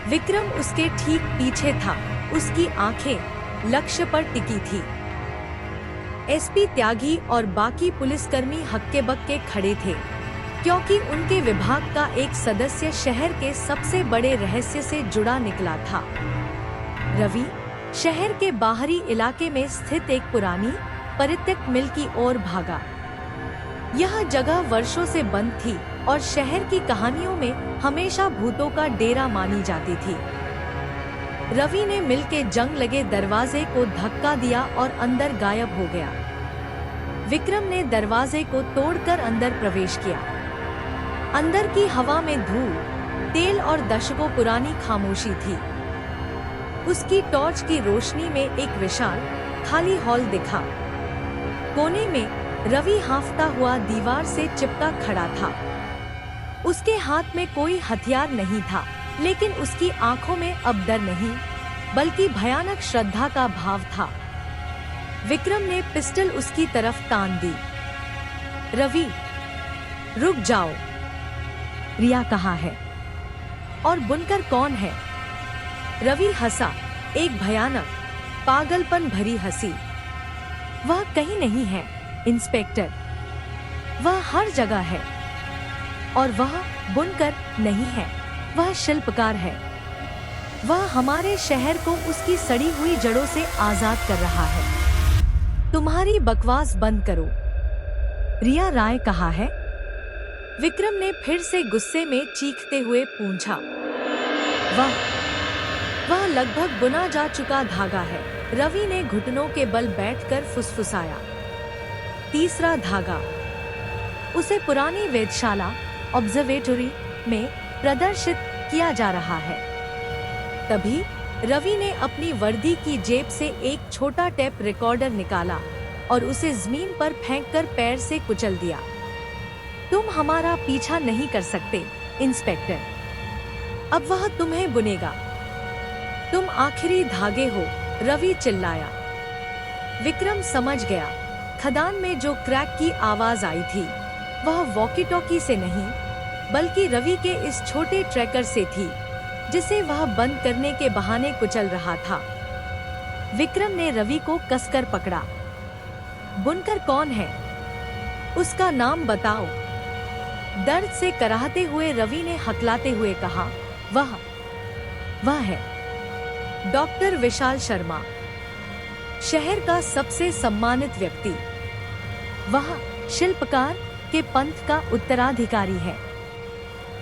विक्रम उसके ठीक पीछे था, उसकी आंखें लक्ष्य पर टिकी थी। एसपी त्यागी और बाकी पुलिसकर्मी हक्के बक्के खड़े थे, क्योंकि उनके विभाग का एक सदस्य शहर के सबसे बड़े रहस्य से जुड़ा निकला था। रवि शहर के बाहरी इलाके में स्थित एक पुरानी परित्यक्त मिल की ओर भागा। यह जगह वर्षों से बंद थी और शहर की कहानियों में हमेशा भूतों का डेरा मानी जाती थी। रवि ने मिल के जंग लगे दरवाजे को धक्का दिया और अंदर गायब हो गया। विक्रम ने दरवाजे को तोड़कर अंदर प्रवेश किया। अंदर की हवा में धूल, तेल और दशकों पुरानी खामोशी थी। उसकी टॉर्च की रोशनी में एक विशाल खाली हॉल दिखा। कोने में रवि हांफता हुआ दीवार से चिपका खड़ा था। उसके हाथ में कोई हथियार नहीं था, लेकिन उसकी आंखों में अब डर नहीं, बल्कि भयानक श्रद्धा का भाव था। विक्रम ने पिस्टल उसकी तरफ तान दी। रवि, रुक जाओ। रिया कहाँ है? और बुनकर कौन है? रवि हंसा, एक भयानक पागलपन भरी हंसी। वह कहीं नहीं है इंस्पेक्टर, वह हर जगह है। और वह बुनकर नहीं है, वह शिल्पकार है। वह हमारे शहर को उसकी सड़ी हुई जड़ों से आजाद कर रहा है। तुम्हारी बकवास बंद करो, रिया राय कहा है। विक्रम ने फिर से गुस्से में चीखते हुए पूछा। वह लगभग बुना जा चुका धागा है, रवि ने घुटनों के बल बैठकर फुसफुसाया। तीसरा धागा उसे पुरानी वेधशाला ऑब्जर्वेटरी में प्रदर्शित किया जा रहा है। तभी रवि ने अपनी वर्दी की जेब से एक छोटा टेप रिकॉर्डर निकाला और उसे जमीन पर फेंककर पैर से कुचल दिया। तुम हमारा पीछा नहीं कर सकते इंस्पेक्टर, अब वह तुम्हें बुनेगा। तुम आखिरी धागे हो, रवि चिल्लाया। विक्रम समझ गया, खदान में जो क्रैक की आवाज आई थी वह वॉकी टॉकी से नहीं बल्कि रवि के इस छोटे ट्रैकर से थी जिसे वह बंद करने के बहाने कुचल रहा था। विक्रम ने रवि को कसकर पकड़ा। बुनकर कौन है? उसका नाम बताओ, दर्द से कराहते हुए रवि ने हकलाते हुए कहा। वह है डॉक्टर विशाल शर्मा, शहर का सबसे सम्मानित व्यक्ति। वह शिल्पकार के पंथ का उत्तराधिकारी है।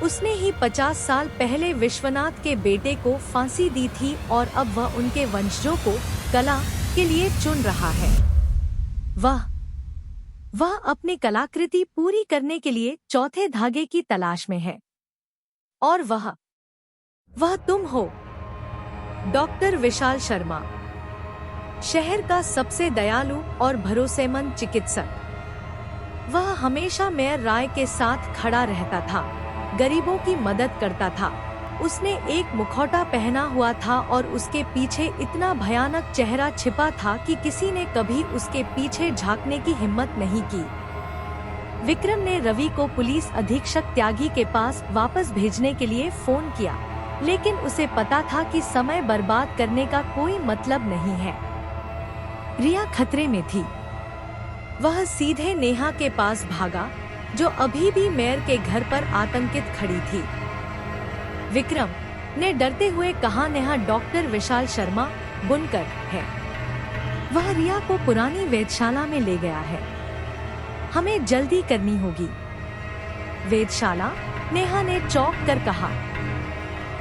उसने ही 50 साल पहले विश्वनाथ के बेटे को फांसी दी थी और अब वह उनके वंशजों को कला के लिए चुन रहा है। वह अपनी कलाकृति पूरी करने के लिए चौथे धागे की तलाश में है। और वह तुम हो, डॉक्टर विशाल शर्मा, शहर का सबसे दयालु और भरोसेमंद चिकित्सक। वह हमेशा मेयर राय के साथ खड़ा रहता था, गरीबों की मदद करता था। उसने एक मुखौटा पहना हुआ था और उसके पीछे इतना भयानक चेहरा छिपा था कि किसी ने कभी उसके पीछे झांकने की हिम्मत नहीं की। विक्रम ने रवि को पुलिस अधीक्षक त्यागी के पास वापस भेजने के लिए फोन किया, लेकिन उसे पता था कि समय बर्बाद करने का कोई मतलब नहीं है। रिया खतरे में थी। वह सीधे नेहा के पास भागा, जो अभी भी मेयर के घर पर आतंकित खड़ी थी। विक्रम ने डरते हुए कहा, नेहा, डॉक्टर विशाल शर्मा बुनकर है। वह रिया को पुरानी वेधशाला में ले गया है। हमें जल्दी करनी होगी। वेधशाला? नेहा ने चौंक कर कहा।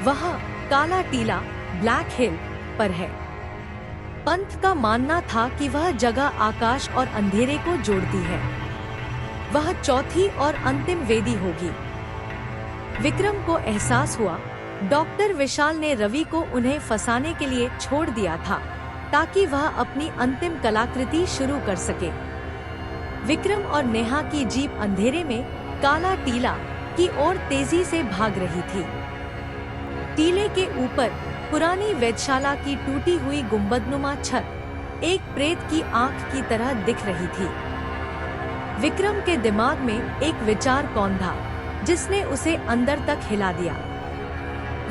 वह काला टीला ब्लैक हिल पर है। पंथ का मानना था कि वह जगह आकाश और अंधेरे को जोड़ती है। वह चौथी और अंतिम वेदी होगी। विक्रम को एहसास हुआ, डॉक्टर विशाल ने रवि को उन्हें फंसाने के लिए छोड़ दिया था ताकि वह अपनी अंतिम कलाकृति शुरू कर सके। विक्रम और नेहा की जीप अंधेरे में काला टीला की ओर तेजी से भाग रही थी। टीले के ऊपर पुरानी वेधशाला की टूटी हुई गुंबदनुमा छत एक प्रेत की आंख की तरह दिख रही थी। विक्रम के दिमाग में एक विचार कौंधा, जिसने उसे अंदर तक हिला दिया।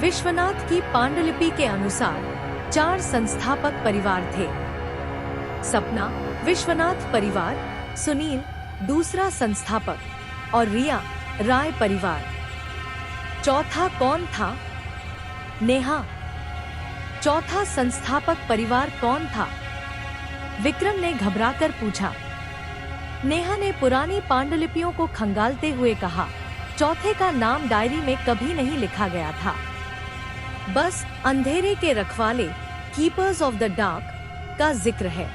विश्वनाथ की पांडुलिपि के अनुसार 4 संस्थापक परिवार थे। सपना विश्वनाथ परिवार, सुनील दूसरा संस्थापक और रिया राय परिवार। चौथा कौन था? नेहा। चौथा संस्थापक परिवार कौन था? विक्रम ने घबराकर पूछा। नेहा ने पुरानी पांडुलिपियों को खंगालते हुए कहा, चौथे का नाम डायरी में कभी नहीं लिखा गया था। बस अंधेरे के रखवाले, कीपर्स ऑफ द डार्क का जिक्र है।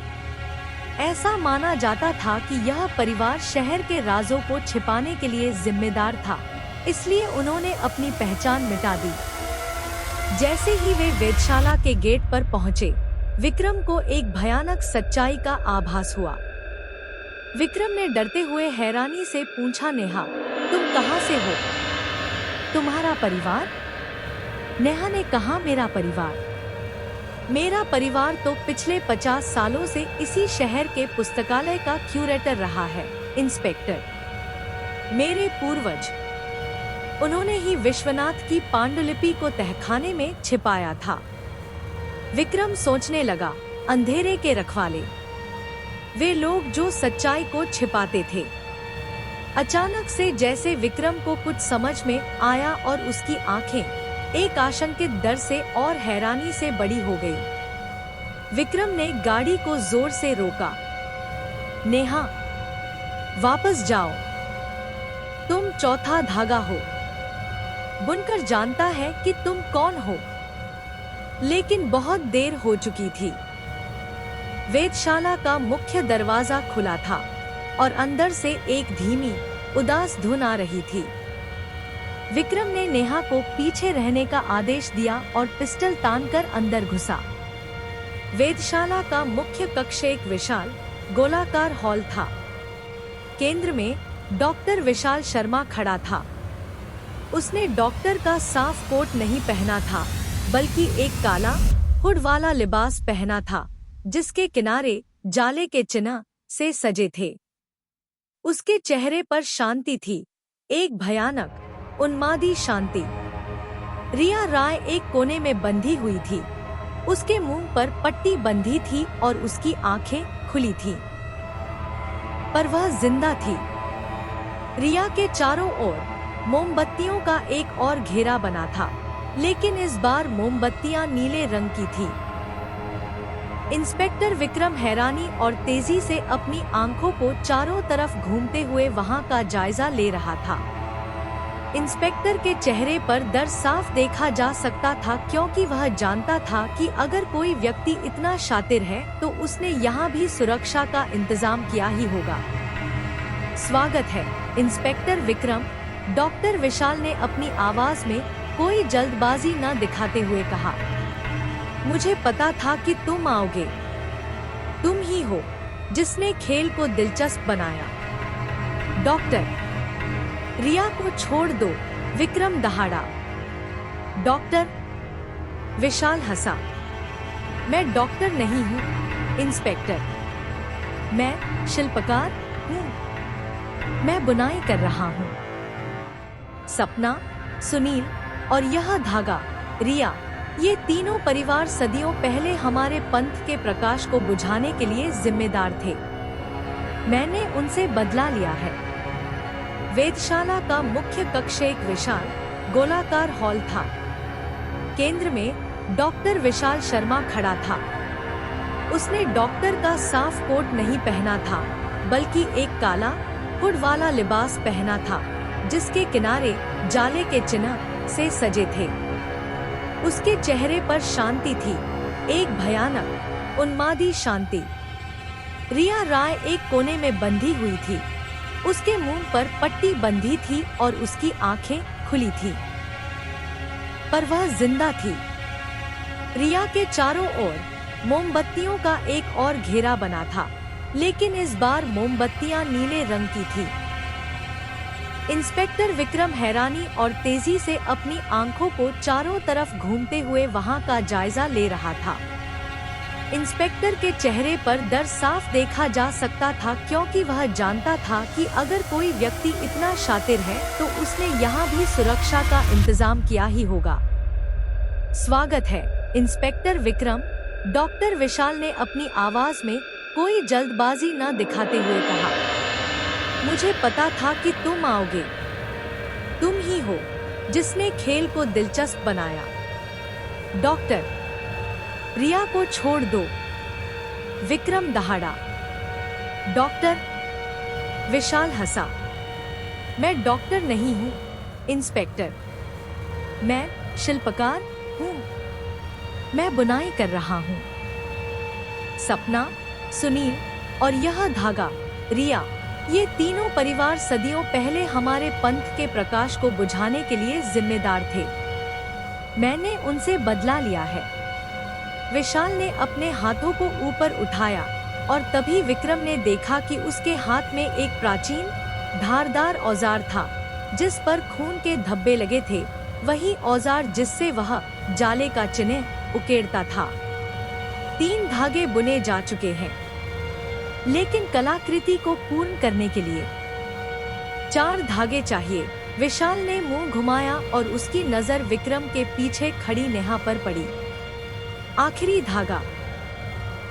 ऐसा माना जाता था कि यह परिवार शहर के राजों को छिपाने के लिए जिम्मेदार था, इसलिए उन्होंने अपनी पहचान मिटा दी। जैसे ही वे वेधशाला के गेट पर पहुंचे, विक्रम को एक भयानक सच्चाई का आभास हुआ। विक्रम ने डरते हुए हैरानी से पूछा, नेहा, तुम कहां से हो? तुम्हारा परिवार? नेहा ने कहा, मेरा परिवार? मेरा परिवार तो पिछले 50 सालों से इसी शहर के पुस्तकालय का क्यूरेटर रहा है इंस्पेक्टर। मेरे पूर्वज, उन्होंने ही विश्वनाथ की पांडुलिपि को तहखाने में छिपाया था। विक्रम सोचने लगा, अंधेरे के रखवाले, वे लोग जो सच्चाई को छिपाते थे। अचानक से जैसे विक्रम को कुछ समझ में आया और उसकी आंखें एक आशंकित डर से और हैरानी से बड़ी हो गई। विक्रम ने गाड़ी को जोर से रोका। नेहा, वापस जाओ। तुम चौथा धागा हो। बुनकर जानता है कि तुम कौन हो। लेकिन बहुत देर हो चुकी थी। वेधशाला का मुख्य दरवाजा खुला था और अंदर से एक धीमी, उदास धुन आ रही थी। विक्रम ने नेहा को पीछे रहने का आदेश दिया और पिस्टल तानकर अंदर घुसा। वेधशाला का मुख्य कक्ष एक विशाल, गोलाकार हॉल था। केंद्र में डॉक्टर विशाल शर्मा खड़ा था। उसने डॉक्टर का साफ कोट नहीं पहना था, बल्कि एक काला, हुड वाला लिबास पहना था, जिसके किनारे जाले के चिन्ह से सजे थे। उसके चेहरे पर शांति थी, एक भयानक, उन्मादी शांति। रिया राय एक कोने में बंधी हुई थी। उसके मुंह पर पट्टी बंधी थी और उसकी आंखें खुली थीं, पर वह जिंदा थी। रिया के चारों ओर मोमबत्तियों का एक और घेरा बना था, लेकिन इस बार मोमबत्तियां नीले रंग की थी। इंस्पेक्टर विक्रम हैरानी और तेजी से अपनी आंखों को चारों तरफ घूमते हुए वहां का जायजा ले रहा था। इंस्पेक्टर के चेहरे पर डर साफ देखा जा सकता था, क्योंकि वह जानता था कि अगर कोई व्यक्ति इतना शातिर है तो उसने यहाँ भी सुरक्षा का इंतजाम किया ही होगा। स्वागत है, इंस्पेक्टर विक्रम, डॉक्टर विशाल ने अपनी आवाज में कोई जल्दबाजी न दिखाते हुए कहा। मुझे पता था कि तुम आओगे। तुम ही हो जिसने खेल को दिलचस्प बनाया। डॉक्टर, रिया को छोड़ दो, विक्रम दहाड़ा। डॉक्टर, विशाल हंसा। मैं डॉक्टर नहीं हूँ, इंस्पेक्टर। मैं शिल्पकार हूँ। मैं बुनाई कर रहा हूँ। सपना, सुनील और यह धागा, रिया, ये तीनों परिवार सदियों पहले हमारे पंथ के प्रकाश को बुझाने के लिए जिम्मेदार थे। मैंने उनसे बदला लिया है। वेधशाला का मुख्य कक्ष एक विशाल, गोलाकार हॉल था। केंद्र में डॉक्टर विशाल शर्मा खड़ा था। उसने डॉक्टर का साफ कोट नहीं पहना था, बल्कि एक काला, हुड वाला लिबास पहना था, जिसके किनारे जाले के चिन्ह से सजे थे। उसके चेहरे पर शांति थी, एक भयानक, उन्मादी शांति। रिया राय एक कोने में बंधी हुई थी। उसके मुंह पर पट्टी बंधी थी और उसकी आंखें खुली थीं, पर वह जिंदा थी। रिया के चारों ओर मोमबत्तियों का एक और घेरा बना था, लेकिन इस बार मोमबत्तियां नीले रंग की थी। इंस्पेक्टर विक्रम हैरानी और तेजी से अपनी आंखों को चारों तरफ घूमते हुए वहां का जायजा ले रहा था। इंस्पेक्टर के चेहरे पर डर साफ देखा जा सकता था, क्योंकि वह जानता था कि अगर कोई व्यक्ति इतना शातिर है तो उसने यहाँ भी सुरक्षा का इंतजाम किया ही होगा। स्वागत है, इंस्पेक्टर विक्रम, डॉक्टर विशाल ने अपनी आवाज में कोई जल्दबाजी न दिखाते हुए कहा। मुझे पता था कि तुम आओगे। तुम ही हो जिसने खेल को दिलचस्प बनाया। डॉक्टर, रिया को छोड़ दो, विक्रम दहाड़ा। डॉक्टर, विशाल हंसा। मैं डॉक्टर नहीं हूँ, इंस्पेक्टर। मैं शिल्पकार हूँ। मैं बुनाई कर रहा हूँ। सपना, सुनील और यह धागा, रिया, ये तीनों परिवार सदियों पहले हमारे पंथ के प्रकाश को बुझाने के लिए जिम्मेदार थे। मैंने उनसे बदला लिया है। विशाल ने अपने हाथों को ऊपर उठाया और तभी विक्रम ने देखा कि उसके हाथ में एक प्राचीन, धारदार औजार था, जिस पर खून के धब्बे लगे थे। वही औजार जिससे वह जाले का चिन्ह उकेरता था। 3 धागे बुने जा चुके हैं, लेकिन कलाकृति को पूर्ण करने के लिए 4 धागे चाहिए। विशाल ने मुंह घुमाया और उसकी नजर विक्रम के पीछे खड़ी नेहा पर पड़ी। आखिरी धागा,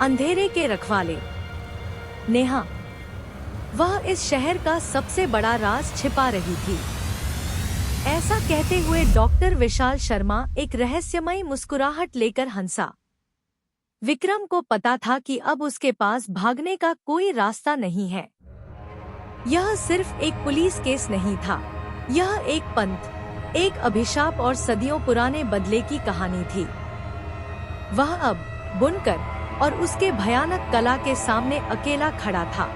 अंधेरे के रखवाले। नेहा, वह इस शहर का सबसे बड़ा राज छिपा रही थी। ऐसा कहते हुए डॉक्टर विशाल शर्मा एक रहस्यमयी मुस्कुराहट लेकर हंसा। विक्रम को पता था कि अब उसके पास भागने का कोई रास्ता नहीं है। यह सिर्फ एक पुलिस केस नहीं था, यह एक पंथ, एक अभिशाप और सदियों पुराने बदले की कहानी थी। वह अब बुनकर और उसके भयानक कला के सामने अकेला खड़ा था।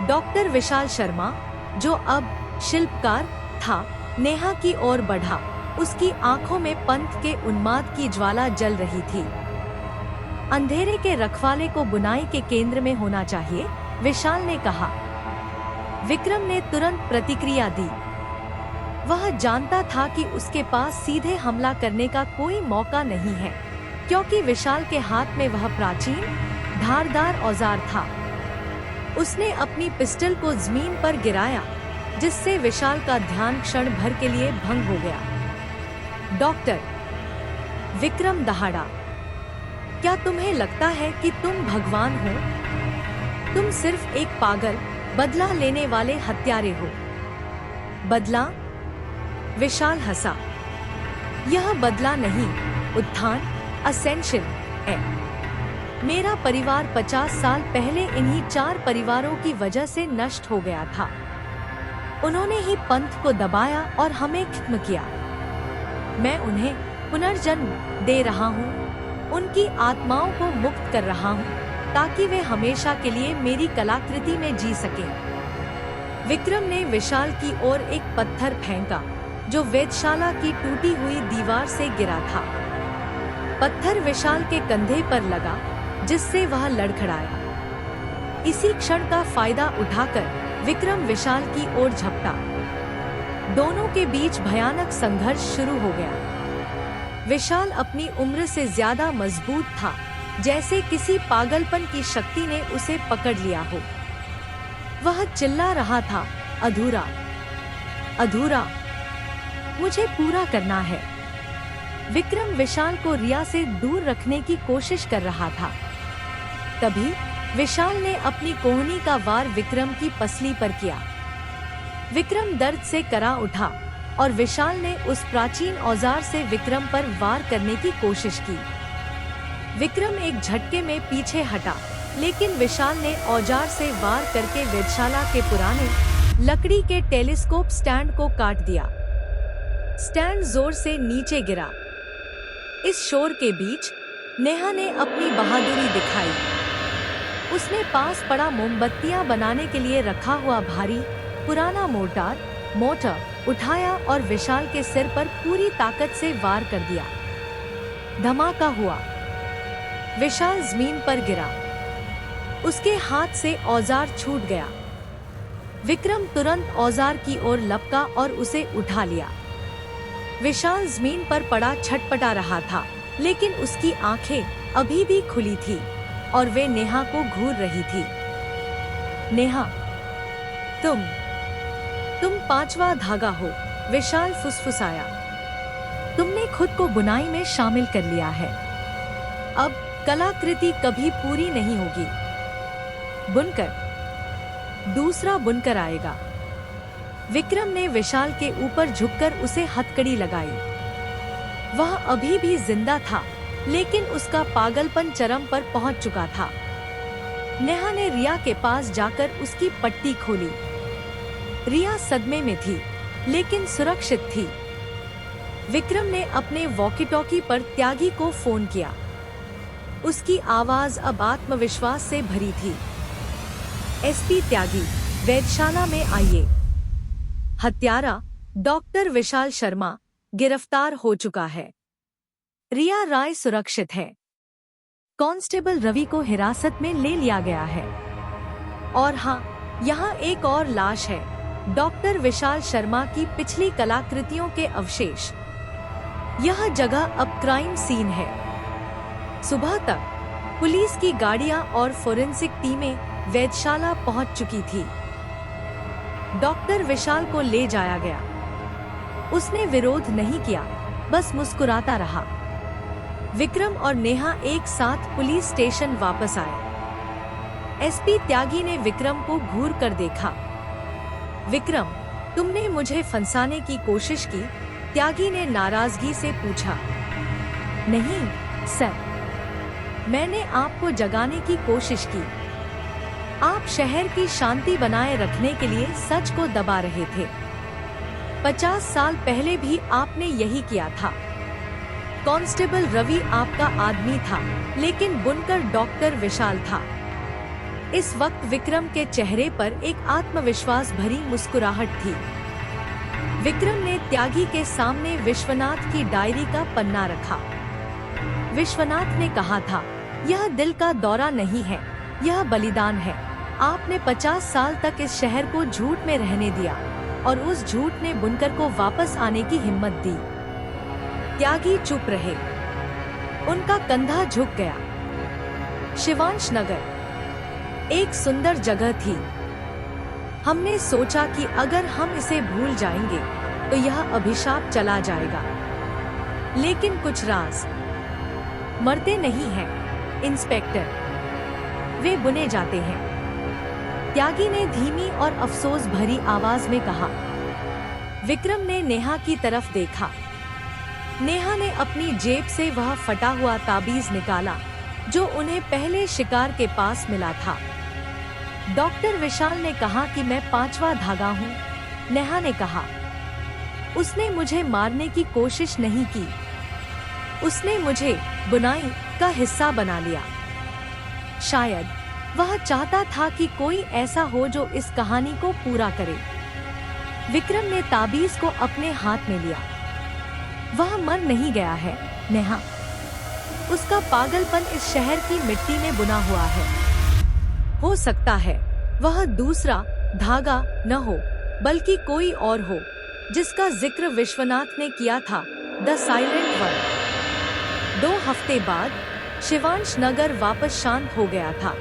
डॉक्टर विशाल शर्मा, जो अब शिल्पकार था, नेहा की ओर बढ़ा। उसकी आंखों में पंथ के उन्माद की ज्वाला जल रही थी। अंधेरे के रखवाले को बुनाई के केंद्र में होना चाहिए, विशाल ने कहा। विक्रम ने तुरंत प्रतिक्रिया दी। वह जानता था कि उसके पास सीधे हमला करने का कोई मौका नहीं है, क्योंकि विशाल के हाथ में वह प्राचीन धारदार औजार था। उसने अपनी पिस्टल को जमीन पर गिराया, जिससे विशाल का ध्यान क्षण भर के लिए भंग हो गया। डॉक्टर, विक्रम दहाड़ा, क्या तुम्हें लगता है कि तुम भगवान हो? तुम सिर्फ एक पागल, बदला लेने वाले हत्यारे हो। बदला? विशाल हंसा। यह बदला नहीं, उत्थान, असेंशन है। मेरा परिवार 50 साल पहले इन्हीं 4 परिवारों की वजह से नष्ट हो गया था। उन्होंने ही पंथ को दबाया और हमें खत्म किया। मैं उन्हें पुनर्जन्म दे रहा हूँ, उनकी आत्माओं को मुक्त कर रहा हूँ, ताकि वे हमेशा के लिए मेरी कलाकृति में जी सकें। विक्रम ने विशाल की ओर एक पत्थर फेंका, जो वेधशाला की टूटी हुई दीवार से गिरा था। पत्थर विशाल के कंधे पर लगा, जिससे वह लड़खड़ाया। इसी क्षण का फायदा उठाकर विक्रम विशाल की ओर झपटा। दोनों के बीच भयानक संघर्ष शुरू हो गया। विशाल अपनी उम्र से ज्यादा मजबूत था, जैसे किसी पागलपन की शक्ति ने उसे पकड़ लिया हो। वह चिल्ला रहा था, अधूरा, अधूरा, मुझे पूरा करना है। विक्रम विशाल को रिया से दूर रखने की कोशिश कर रहा था। तभी विशाल ने अपनी कोहनी का वार विक्रम की पसली पर किया। विक्रम दर्द से करा उठा और विशाल ने उस प्राचीन औजार से विक्रम पर वार करने की कोशिश की। विक्रम एक झटके में पीछे हटा, लेकिन विशाल ने औजार से वार करके वेधशाला के पुराने लकड़ी के टेलीस्कोप स्टैंड को काट दिया। स्टैंड जोर से नीचे गिरा। इस शोर के बीच नेहा ने अपनी बहादुरी दिखाई। उसने पास पड़ा मोमबत्तियां बनाने के लिए रखा हुआ भारी पुराना मोटर उठाया और विशाल के सिर पर पूरी ताकत से वार कर दिया। धमाका हुआ। विशाल जमीन पर गिरा। उसके हाथ से औजार छूट गया। विक्रम तुरंत औजार की ओर लपका और उसे उठा लिया। विशाल जमीन पर पड़ा छटपटा रहा था, लेकिन उसकी आंखें अभी भी खुली थी और वे नेहा को घूर रही थी। नेहा, तुम 5वां धागा हो, विशाल फुसफुसाया। तुमने खुद को बुनाई में शामिल कर लिया है। अब कलाकृति कभी पूरी नहीं होगी। बुनकर, दूसरा बुनकर आएगा। विक्रम ने विशाल के ऊपर झुककर उसे हथकड़ी लगाई। वह अभी भी जिंदा था, लेकिन उसका पागलपन चरम पर पहुंच चुका था। नेहा ने रिया के पास जाकर उसकी पट्टी खोली। रिया सदमे में थी, लेकिन सुरक्षित थी। विक्रम ने अपने वॉकी-टॉकी पर त्यागी को फोन किया। उसकी आवाज अब आत्मविश्वास से भरी थी। एसपी त्यागी, वेधशाला में आइए। हत्यारा डॉक्टर विशाल शर्मा गिरफ्तार हो चुका है। रिया राय सुरक्षित है। कांस्टेबल रवि को हिरासत में ले लिया गया है। और हाँ, यहाँ एक और लाश है, डॉक्टर विशाल शर्मा की पिछली कलाकृतियों के अवशेष। यह जगह अब क्राइम सीन है। सुबह तक पुलिस की गाड़ियां और फोरेंसिक टीमें वेधशाला पहुंच चुकी थी। डॉक्टर विशाल को ले जाया गया। उसने विरोध नहीं किया, बस मुस्कुराता रहा। विक्रम और नेहा एक साथ पुलिस स्टेशन वापस आए। एसपी त्यागी ने विक्रम को घूर कर देखा। विक्रम, तुमने मुझे फंसाने की कोशिश की? त्यागी ने नाराजगी से पूछा। नहीं सर, मैंने आपको जगाने की कोशिश की। आप शहर की शांति बनाए रखने के लिए सच को दबा रहे थे। 50 साल पहले भी आपने यही किया था। कांस्टेबल रवि आपका आदमी था, लेकिन बुनकर डॉक्टर विशाल था। इस वक्त विक्रम के चेहरे पर एक आत्मविश्वास भरी मुस्कुराहट थी। विक्रम ने त्यागी के सामने विश्वनाथ की डायरी का पन्ना रखा। विश्वनाथ ने कहा था, यह दिल का दौरा नहीं है, यह बलिदान है। आपने 50 साल तक इस शहर को झूठ में रहने दिया और उस झूठ ने बुनकर को वापस आने की हिम्मत दी। त्यागी चुप रहे। उनका कंधा झुक गया। शिवांश नगर एक सुंदर जगह थी। हमने सोचा कि अगर हम इसे भूल जाएंगे तो यह अभिशाप चला जाएगा। लेकिन कुछ राज मरते नहीं हैं, इंस्पेक्टर, वे बुने जाते हैं। त्यागी ने धीमी और अफसोस भरी आवाज में कहा। विक्रम ने नेहा की तरफ देखा। नेहा ने अपनी जेब से वह फटा हुआ ताबीज निकाला जो उन्हें पहले शिकार के पास मिला था। डॉक्टर विशाल ने कहा कि मैं 5वां धागा हूँ, नेहा ने कहा। उसने मुझे मारने की कोशिश नहीं की, उसने मुझे बुनाई का हिस्सा बना लिया। शायद वह चाहता था कि कोई ऐसा हो जो इस कहानी को पूरा करे। विक्रम ने ताबीज को अपने हाथ में लिया। वह मर नहीं गया है नेहा, उसका पागलपन इस शहर की मिट्टी में बुना हुआ है। हो सकता है वह दूसरा धागा न हो, बल्कि कोई और हो, जिसका जिक्र विश्वनाथ ने किया था, द साइलेंट वन। 2 हफ्ते बाद शिवांश नगर वापस शांत हो गया था,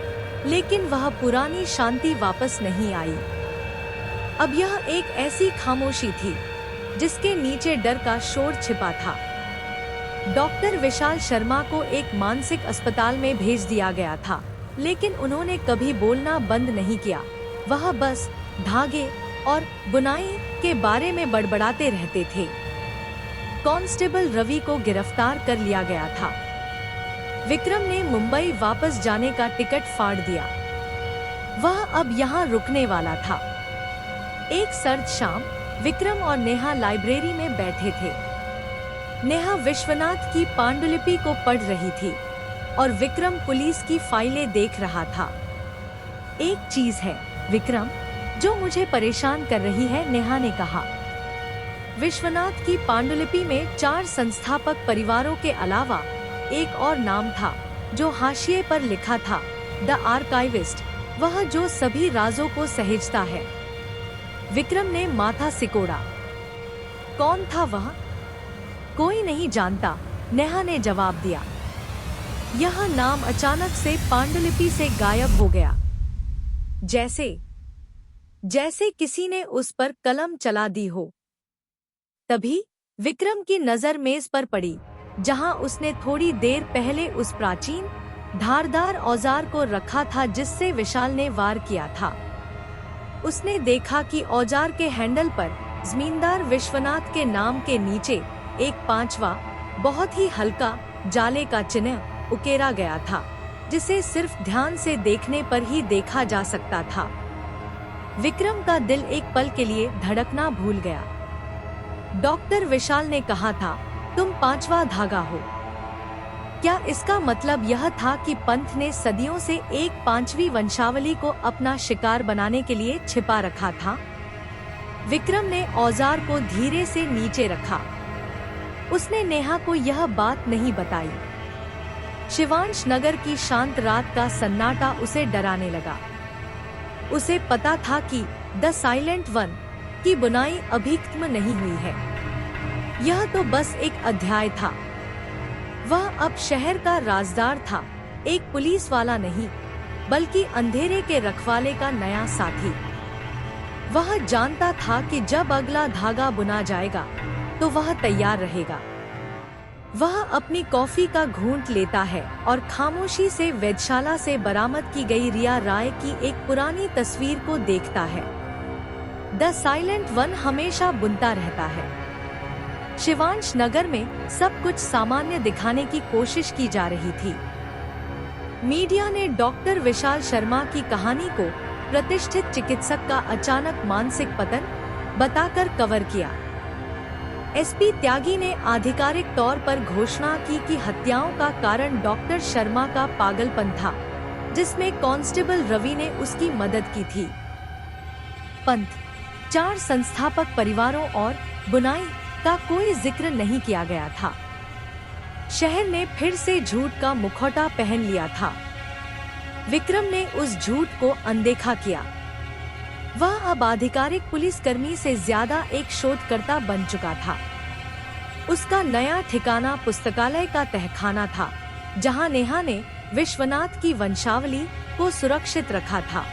लेकिन वह पुरानी शांति वापस नहीं आई। अब यह एक ऐसी खामोशी थी जिसके नीचे डर का शोर छिपा था। डॉक्टर विशाल शर्मा को एक मानसिक अस्पताल में भेज दिया गया था, लेकिन उन्होंने कभी बोलना बंद नहीं किया। वह बस धागे और बुनाई के बारे में बड़बड़ाते रहते थे। कांस्टेबल रवि को गिरफ्तार कर लिया गया था। विक्रम ने मुंबई वापस जाने का टिकट फाड़ दिया। वह अब यहाँ रुकने वाला था। एक सर्द शाम विक्रम और नेहा लाइब्रेरी में बैठे थे। नेहा विश्वनाथ की पांडुलिपि को पढ़ रही थी और विक्रम पुलिस की फाइलें देख रहा था। एक चीज है विक्रम जो मुझे परेशान कर रही है, नेहा ने कहा। विश्वनाथ की पांडुलिपि में 4 संस्थापक परिवारों के अलावा एक और नाम था जो हाशिए पर लिखा था, द आर्काइविस्ट, वह जो सभी राजों को सहेजता है। विक्रम ने माथा सिकोड़ा। कौन था वह? कोई नहीं जानता, नेहा ने जवाब दिया। यह नाम अचानक से पांडुलिपि से गायब हो गया, जैसे किसी ने उस पर कलम चला दी हो। तभी विक्रम की नजर मेज पर पड़ी, जहां उसने थोड़ी देर पहले उस प्राचीन धारदार औजार को रखा था जिससे विशाल ने वार किया था। उसने देखा कि औजार के हैंडल पर जमींदार विश्वनाथ के नाम के नीचे एक 5वां बहुत ही हल्का जाले का चिन्ह उकेरा गया था, जिसे सिर्फ ध्यान से देखने पर ही देखा जा सकता था। विक्रम का दिल एक पल के लिए धड़कना भूल गया। डॉक्टर विशाल ने कहा था, तुम 5वां धागा हो। क्या इसका मतलब यह था कि पंथ ने सदियों से एक 5वीं वंशावली को अपना शिकार बनाने के लिए छिपा रखा था? विक्रम ने औजार को धीरे से नीचे रखा। उसने नेहा को यह बात नहीं बताई। शिवांश नगर की शांत रात का सन्नाटा उसे डराने लगा। उसे पता था कि द साइलेंट वन की बुनाई अभी खत्म नहीं हुई है। यह तो बस एक अध्याय था। वह अब शहर का राजदार था, एक पुलिस वाला नहीं, बल्कि अंधेरे के रखवाले का नया साथी। वह जानता था कि जब अगला धागा बुना जाएगा तो वह तैयार रहेगा। वह अपनी कॉफी का घूंट लेता है और खामोशी से वेधशाला से बरामद की गई रिया राय की एक पुरानी तस्वीर को देखता है। द साइलेंट वन हमेशा बुनता रहता है। शिवांश नगर में सब कुछ सामान्य दिखाने की कोशिश की जा रही थी। मीडिया ने डॉक्टर विशाल शर्मा की कहानी को प्रतिष्ठित चिकित्सक का अचानक मानसिक पतन बताकर कवर किया। एसपी त्यागी ने आधिकारिक तौर पर घोषणा की कि हत्याओं का कारण डॉक्टर शर्मा का पागलपन था, जिसमें कांस्टेबल रवि ने उसकी मदद की थी। पंथ, 4 संस्थापक परिवारों और बुनाई का कोई जिक्र नहीं किया गया था। शहर ने फिर से झूठ का मुखौटा पहन लिया था। विक्रम ने उस झूठ को अनदेखा किया। वह अब आधिकारिक पुलिसकर्मी से ज्यादा एक शोधकर्ता बन चुका था। उसका नया ठिकाना पुस्तकालय का तहखाना था, जहां नेहा ने विश्वनाथ की वंशावली को सुरक्षित रखा था।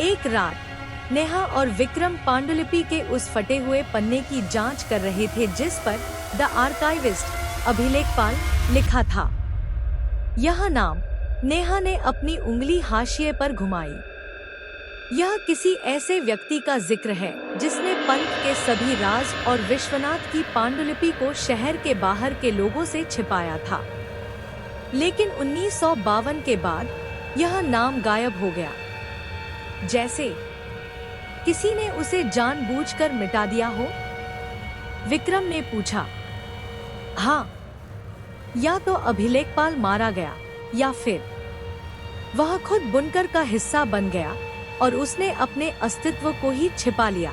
एक रात नेहा और विक्रम पांडुलिपि के उस फटे हुए पन्ने की जांच कर रहे थे जिस पर द आर्काइविस्ट अभिलेखपाल लिखा था। यह नाम नेहा ने अपनी उंगली हाशिए पर घुमाई। यह किसी ऐसे व्यक्ति का जिक्र है जिसने पंथ के सभी राज और विश्वनाथ की पांडुलिपि को शहर के बाहर के लोगों से छिपाया था। लेकिन 1952 के बाद यह नाम गायब हो गया, जैसे किसी ने उसे जानबूझकर मिटा दिया हो। विक्रम ने पूछा। हाँ, या तो अभिलेखपाल मारा गया या फिर वह खुद बुनकर का हिस्सा बन गया और उसने अपने अस्तित्व को ही छिपा लिया।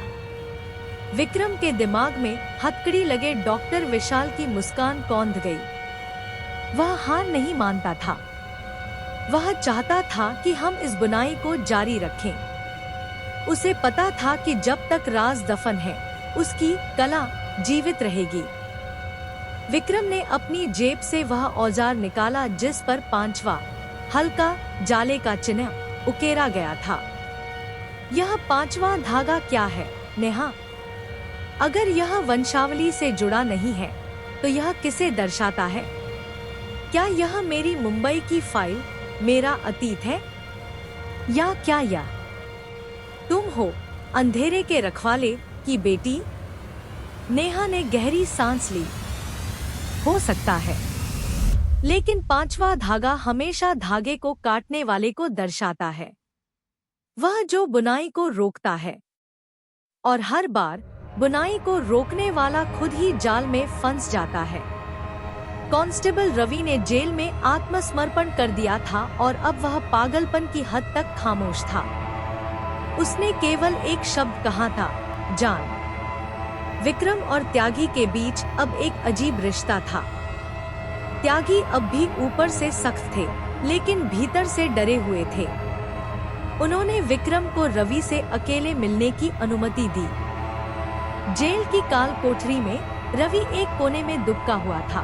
विक्रम के दिमाग में हथकड़ी लगे डॉक्टर विशाल की मुस्कान कौंध गई। वह हार नहीं मानता था। वह चाहता था कि हम इस बुनाई को जारी रखें। उसे पता था कि जब तक राज दफन है, उसकी कला जीवित रहेगी। विक्रम ने अपनी जेब से वह औजार निकाला जिस पर 5वां हल्का जाले का चिन्ह उकेरा गया था। यह 5वां धागा क्या है, नेहा? अगर यह वंशावली से जुड़ा नहीं है, तो यह किसे दर्शाता है? क्या यह मेरी मुंबई की फाइल मेरा अतीत है, या क्या यह तुम हो, अंधेरे के रखवाले की बेटी? नेहा ने गहरी सांस ली। हो सकता है, लेकिन 5वां धागा हमेशा धागे को काटने वाले को दर्शाता है, वह जो बुनाई को रोकता है। और हर बार बुनाई को रोकने वाला खुद ही जाल में फंस जाता है। कांस्टेबल रवि ने जेल में आत्मसमर्पण कर दिया था और अब वह पागलपन की हद तक खामोश था। उसने केवल एक शब्द कहा था, जान। विक्रम और त्यागी के बीच अब एक अजीब रिश्ता था। त्यागी अब भी ऊपर से सख्त थे, लेकिन भीतर से डरे हुए थे। उन्होंने विक्रम को रवि से अकेले मिलने की अनुमति दी। जेल की काल कोठरी में रवि एक कोने में दुबका हुआ था।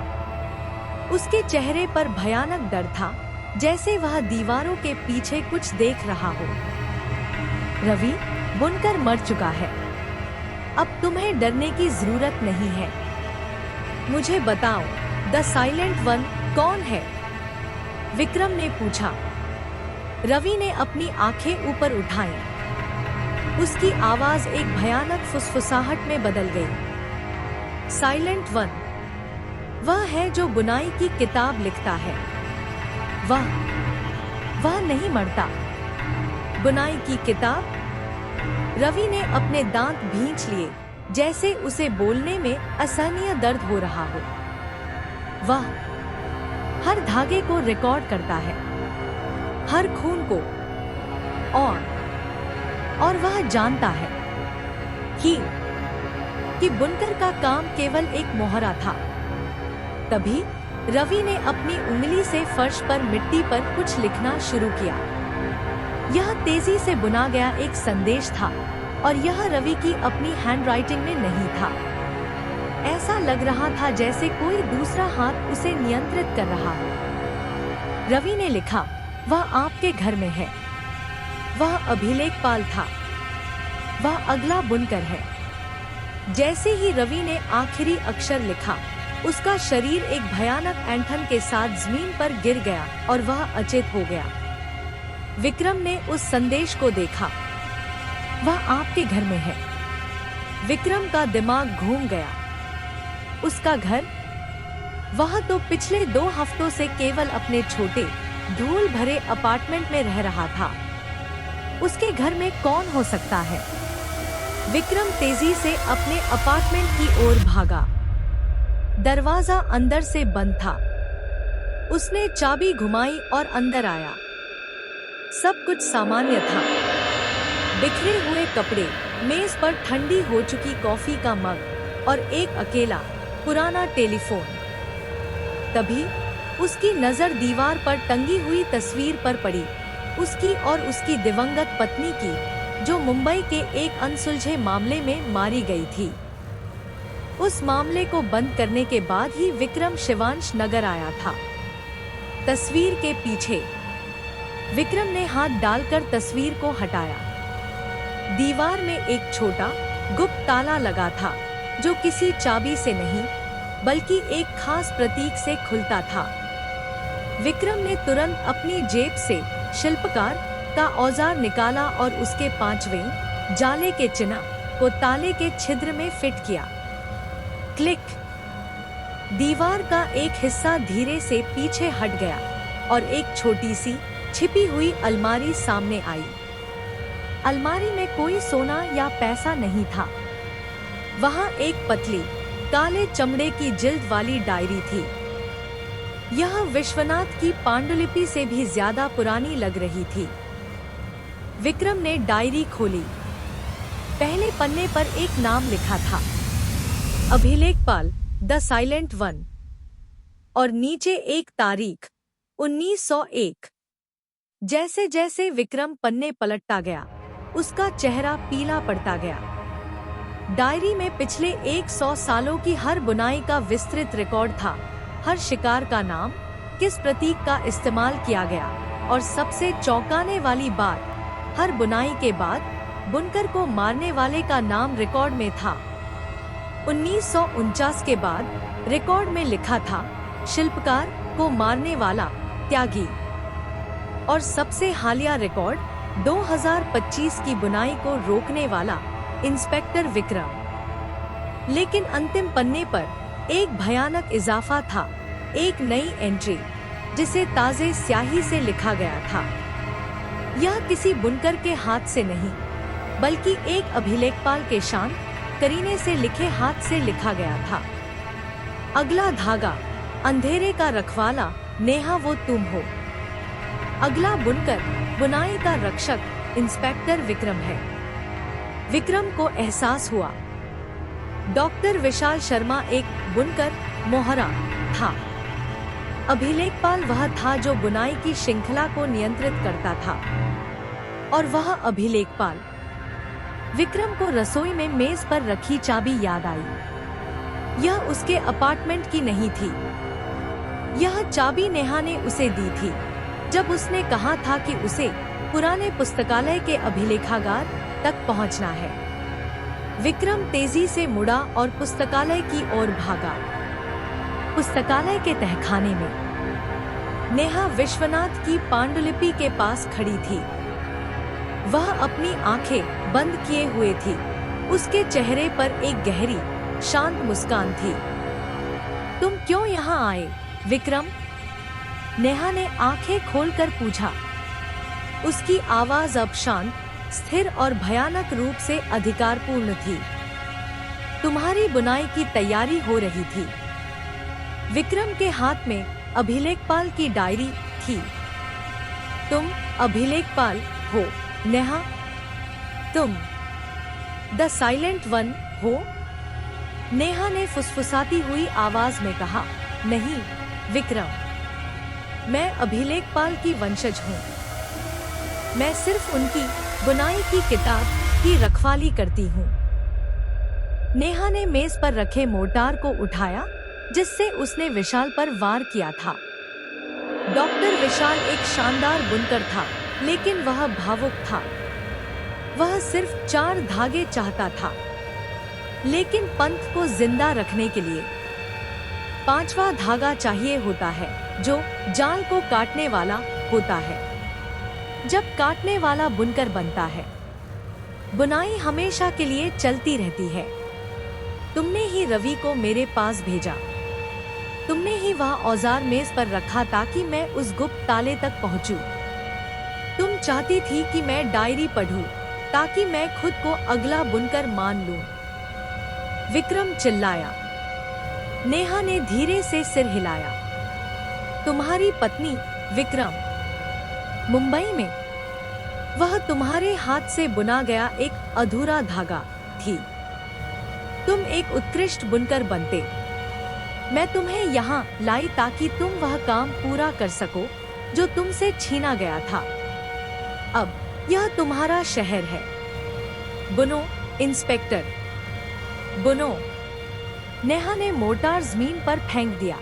उसके चेहरे पर भयानक डर था, जैसे वह दीवारों के पीछे कुछ देख रहा हो। रवि, बुनकर मर चुका है। अब तुम्हें डरने की जरूरत नहीं है। मुझे बताओ, द साइलेंट वन कौन है? विक्रम ने पूछा। रवि ने अपनी आंखें ऊपर उठाई। उसकी आवाज एक भयानक फुसफुसाहट में बदल गई। साइलेंट वन वह है जो बुनाई की किताब लिखता है। वह नहीं मरता। बुनाई की किताब? रवि ने अपने दांत भींच लिए, जैसे उसे बोलने में असहनीय दर्द हो रहा हो। वह हर धागे को रिकॉर्ड करता है, हर खून को, और वह जानता है कि बुनकर का काम केवल एक मोहरा था। तभी रवि ने अपनी उंगली से फर्श पर मिट्टी पर कुछ लिखना शुरू किया। यह तेजी से बुना गया एक संदेश था, और यह रवि की अपनी हैंडराइटिंग में नहीं था। ऐसा लग रहा था जैसे कोई दूसरा हाथ उसे नियंत्रित कर रहा हो। रवि ने लिखा, वह आपके घर में है। वह अभिलेखपाल था। वह अगला बुनकर है। जैसे ही रवि ने आखिरी अक्षर लिखा, उसका शरीर एक भयानक ऐंठन के साथ जमीन पर गिर गया और वह अचेत हो गया। विक्रम ने उस संदेश को देखा। वह आपके घर में है। विक्रम का दिमाग घूम गया। उसका घर? वह तो पिछले 2 हफ्तों से केवल अपने छोटे धूल भरे अपार्टमेंट में रह रहा था। उसके घर में कौन हो सकता है? विक्रम तेजी से अपने अपार्टमेंट की ओर भागा। दरवाजा अंदर से बंद था। उसने चाबी घुमाई और अंदर आया। सब कुछ सामान्य था। बिखरे हुए कपड़े, मेज पर ठंडी हो चुकी कॉफी का मग और एक अकेला पुराना टेलीफोन। तभी उसकी नजर दीवार पर टंगी हुई तस्वीर पर पड़ी, उसकी और उसकी दिवंगत पत्नी की, जो मुंबई के एक अनसुलझे मामले में मारी गई थी। उस मामले को बंद करने के बाद ही विक्रम शिवांश नगर आया था। तस्वीर के पीछे विक्रम ने हाथ डालकर तस्वीर को हटाया। दीवार में एक छोटा गुप्त ताला लगा था, जो किसी चाबी से नहीं बल्कि एक खास प्रतीक से खुलता था। विक्रम ने तुरंत अपनी जेब से शिल्पकार का औजार निकाला और उसके 5वें जाले के चिन्ह को ताले के छिद्र में फिट किया। क्लिक! दीवार का एक हिस्सा धीरे से पीछे हट गया और एक छोटी सी छिपी हुई अलमारी सामने आई। अलमारी में कोई सोना या पैसा नहीं था। वहां एक पतली काले चमड़े की जिल्द वाली डायरी थी। यह विश्वनाथ की पांडुलिपि से भी ज्यादा पुरानी लग रही थी। विक्रम ने डायरी खोली। पहले पन्ने पर एक नाम लिखा था, अभिलेखपाल, द साइलेंट वन, और नीचे एक तारीख, 1901। जैसे जैसे विक्रम पन्ने पलटता गया, उसका चेहरा पीला पड़ता गया। डायरी में पिछले 100 सालों की हर बुनाई का विस्तृत रिकॉर्ड था। हर शिकार का नाम, किस प्रतीक का इस्तेमाल किया गया, और सबसे चौंकाने वाली बात, हर बुनाई के बाद बुनकर को मारने वाले का नाम रिकॉर्ड में था। 1949 के बाद रिकॉर्ड में लिखा था, शिल्पकार को मारने वाला त्यागी। और सबसे हालिया रिकॉर्ड, 2025 की बुनाई को रोकने वाला इंस्पेक्टर विक्रम। लेकिन अंतिम पन्ने पर एक भयानक इजाफा था, एक नई एंट्री, जिसे ताजे स्याही से लिखा गया था। यह किसी बुनकर के हाथ से नहीं, बल्कि एक अभिलेखपाल के शांत करीने से लिखे हाथ से लिखा गया था। अगला धागा, अंधेरे का रखवाला, नेहा वो तुम हो। अगला बुनकर, बुनाई का रक्षक, इंस्पेक्टर विक्रम है। विक्रम को एहसास हुआ, डॉक्टर विशाल शर्मा एक बुनकर मोहरा था। अभिलेखपाल वह था जो बुनाई की श्रृंखला को नियंत्रित करता था। और वह अभिलेखपाल। विक्रम को रसोई में मेज पर रखी चाबी याद आई। यह उसके अपार्टमेंट की नहीं थी। यह चाबी नेहा ने उसे दी थी जब उसने कहा था कि उसे पुराने पुस्तकालय के अभिलेखागार तक पहुंचना है। विक्रम तेजी से मुड़ा और पुस्तकालय की ओर भागा। पुस्तकालय के तहखाने में नेहा विश्वनाथ की पांडुलिपि के पास खड़ी थी। वह अपनी आंखें बंद किए हुए थी। उसके चेहरे पर एक गहरी, शांत मुस्कान थी। तुम क्यों यहाँ आए, विक्रम? नेहा ने आंखें खोलकर पूछा। उसकी आवाज अब शांत, स्थिर और भयानक रूप से अधिकारपूर्ण थी। तुम्हारी बुनाई की तैयारी हो रही थी। विक्रम के हाथ में अभिलेखपाल की डायरी थी। तुम अभिलेखपाल हो, नेहा? तुम द साइलेंट वन हो? नेहा ने फुसफुसाती हुई आवाज में कहा। नहीं विक्रम, मैं अभिलेखपाल की वंशज हूँ। मैं सिर्फ उनकी बुनाई की किताब की रखवाली करती हूँ। नेहा ने मेज पर रखे मोर्टार को उठाया, जिससे उसने विशाल पर वार किया था। डॉक्टर विशाल एक शानदार बुनकर था, लेकिन वह भावुक था। वह सिर्फ 4 धागे चाहता था, लेकिन पंथ को जिंदा रखने के लिए पांचवा धागा चाहिए होता है जो जाल को काटने वाला होता है। जब काटने वाला बुनकर बनता है, बुनाई हमेशा के लिए चलती रहती है। तुमने ही रवि को मेरे पास भेजा। तुमने ही वह औजार मेज पर रखा ताकि मैं उस गुप्त ताले तक पहुंचूं। तुम चाहती थी कि मैं डायरी पढूं ताकि मैं खुद को अगला बुनकर मान लूं। विक्रम चिल्लाया। नेहा ने धीरे से सिर हिलाया। तुम्हारी पत्नी विक्रम मुंबई में, वह तुम्हारे हाथ से बुना गया एक अधूरा धागा थी। तुम एक उत्कृष्ट बुनकर बनते। मैं तुम्हें यहाँ लाई ताकि तुम वह काम पूरा कर सको जो तुमसे छीना गया था। अब यह तुम्हारा शहर है। बुनो इंस्पेक्टर, बुनो। नेहा ने मोर्टार जमीन पर फेंक दिया।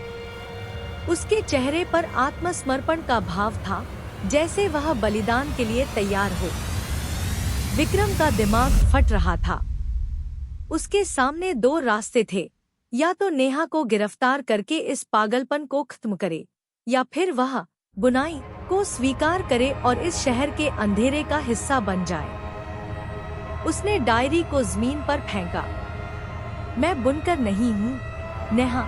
उसके चेहरे पर आत्मसमर्पण का भाव था, जैसे वह बलिदान के लिए तैयार हो। विक्रम का दिमाग फट रहा था। उसके सामने दो रास्ते थे, या तो नेहा को गिरफ्तार करके इस पागलपन को खत्म करे, या फिर वह बुनाई को स्वीकार करे और इस शहर के अंधेरे का हिस्सा बन जाए। उसने डायरी को जमीन पर फेंका। मैं बुनकर नहीं हूँ नेहा,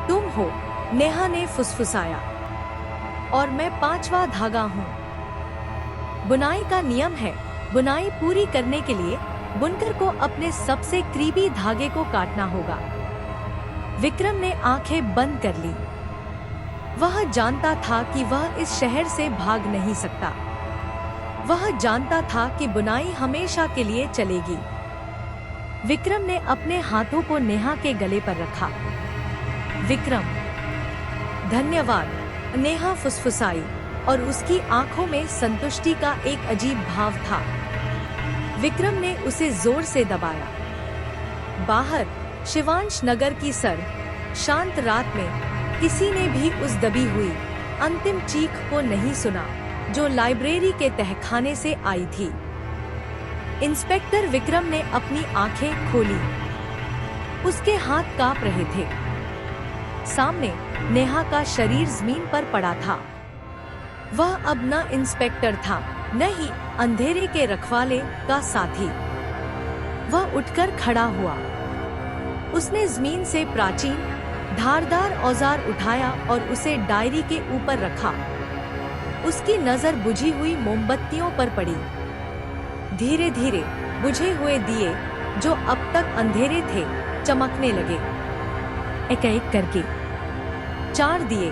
तुम हो, नेहा ने फुसफुसाया। और मैं पांचवा धागा हूँ। बुनाई का नियम है, बुनाई पूरी करने के लिए बुनकर को अपने सबसे करीबी धागे को काटना होगा। विक्रम ने आंखें बंद कर ली। वह जानता था कि वह इस शहर से भाग नहीं सकता। वह जानता था कि बुनाई हमेशा के लिए चलेगी। विक्रम ने अपने हाथों को नेहा के गले पर रखा। विक्रम, धन्यवाद, नेहा फुसफुसाई, और उसकी आंखों में संतुष्टि का एक अजीब भाव था। विक्रम ने उसे जोर से दबाया। बाहर शिवांश नगर की शांत रात में किसी ने भी उस दबी हुई अंतिम चीख को नहीं सुना जो लाइब्रेरी के तहखाने से आई थी। इंस्पेक्टर विक्रम ने अपनी आंखें खोली। उसके हाथ कांप रहे थे। सामने नेहा का शरीर जमीन पर पड़ा था। वह अब न इंस्पेक्टर था, न ही अंधेरे के रखवाले का साथी। वह उठकर खड़ा हुआ। उसने जमीन से प्राचीन धारदार औजार उठाया और उसे डायरी के ऊपर रखा। उसकी नजर बुझी हुई मोमबत्तियों पर पड़ी। धीरे धीरे बुझे हुए दिए जो अब तक अंधेरे थे चमकने लगे। एक एक करके 4 दिए,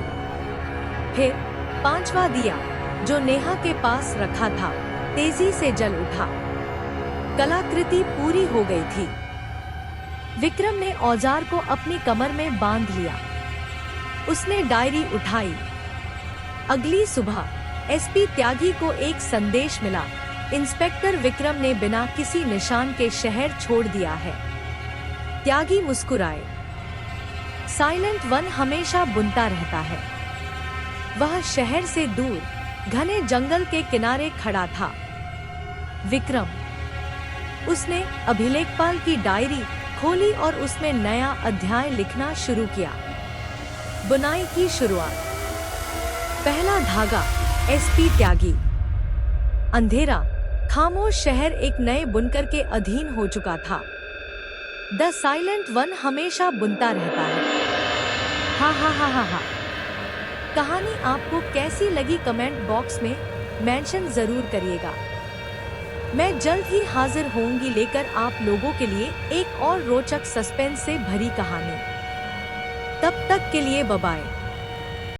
फिर 5वां दिया जो नेहा के पास रखा था तेजी से जल उठा। कलाकृति पूरी हो गई थी। विक्रम ने औजार को अपनी कमर में बांध लिया। उसने डायरी उठाई। अगली सुबह एसपी त्यागी को एक संदेश मिला। इंस्पेक्टर विक्रम ने बिना किसी निशान के शहर छोड़ दिया है। त्यागी मुस्कुराए। साइलेंट वन हमेशा बुनता रहता है। वह शहर से दूर घने जंगल के किनारे खड़ा था। विक्रम, उसने अभिलेखपाल की डायरी खोली और उसमें नया अध्याय लिखना शुरू किया। बुनाई की शुरुआत। पहला धागा, एसपी त्यागी। अंधेरा, खामोश शहर एक नए बुनकर के अधीन हो चुका था। द साइलेंट वन हमेशा बुनता रहता है। हा हा हा हा हा। कहानी आपको कैसी लगी कमेंट बॉक्स में मेंशन जरूर करिएगा। मैं जल्द ही हाजिर होंगी लेकर आप लोगों के लिए एक और रोचक सस्पेंस से भरी कहानी। तब तक के लिए बाय बाय।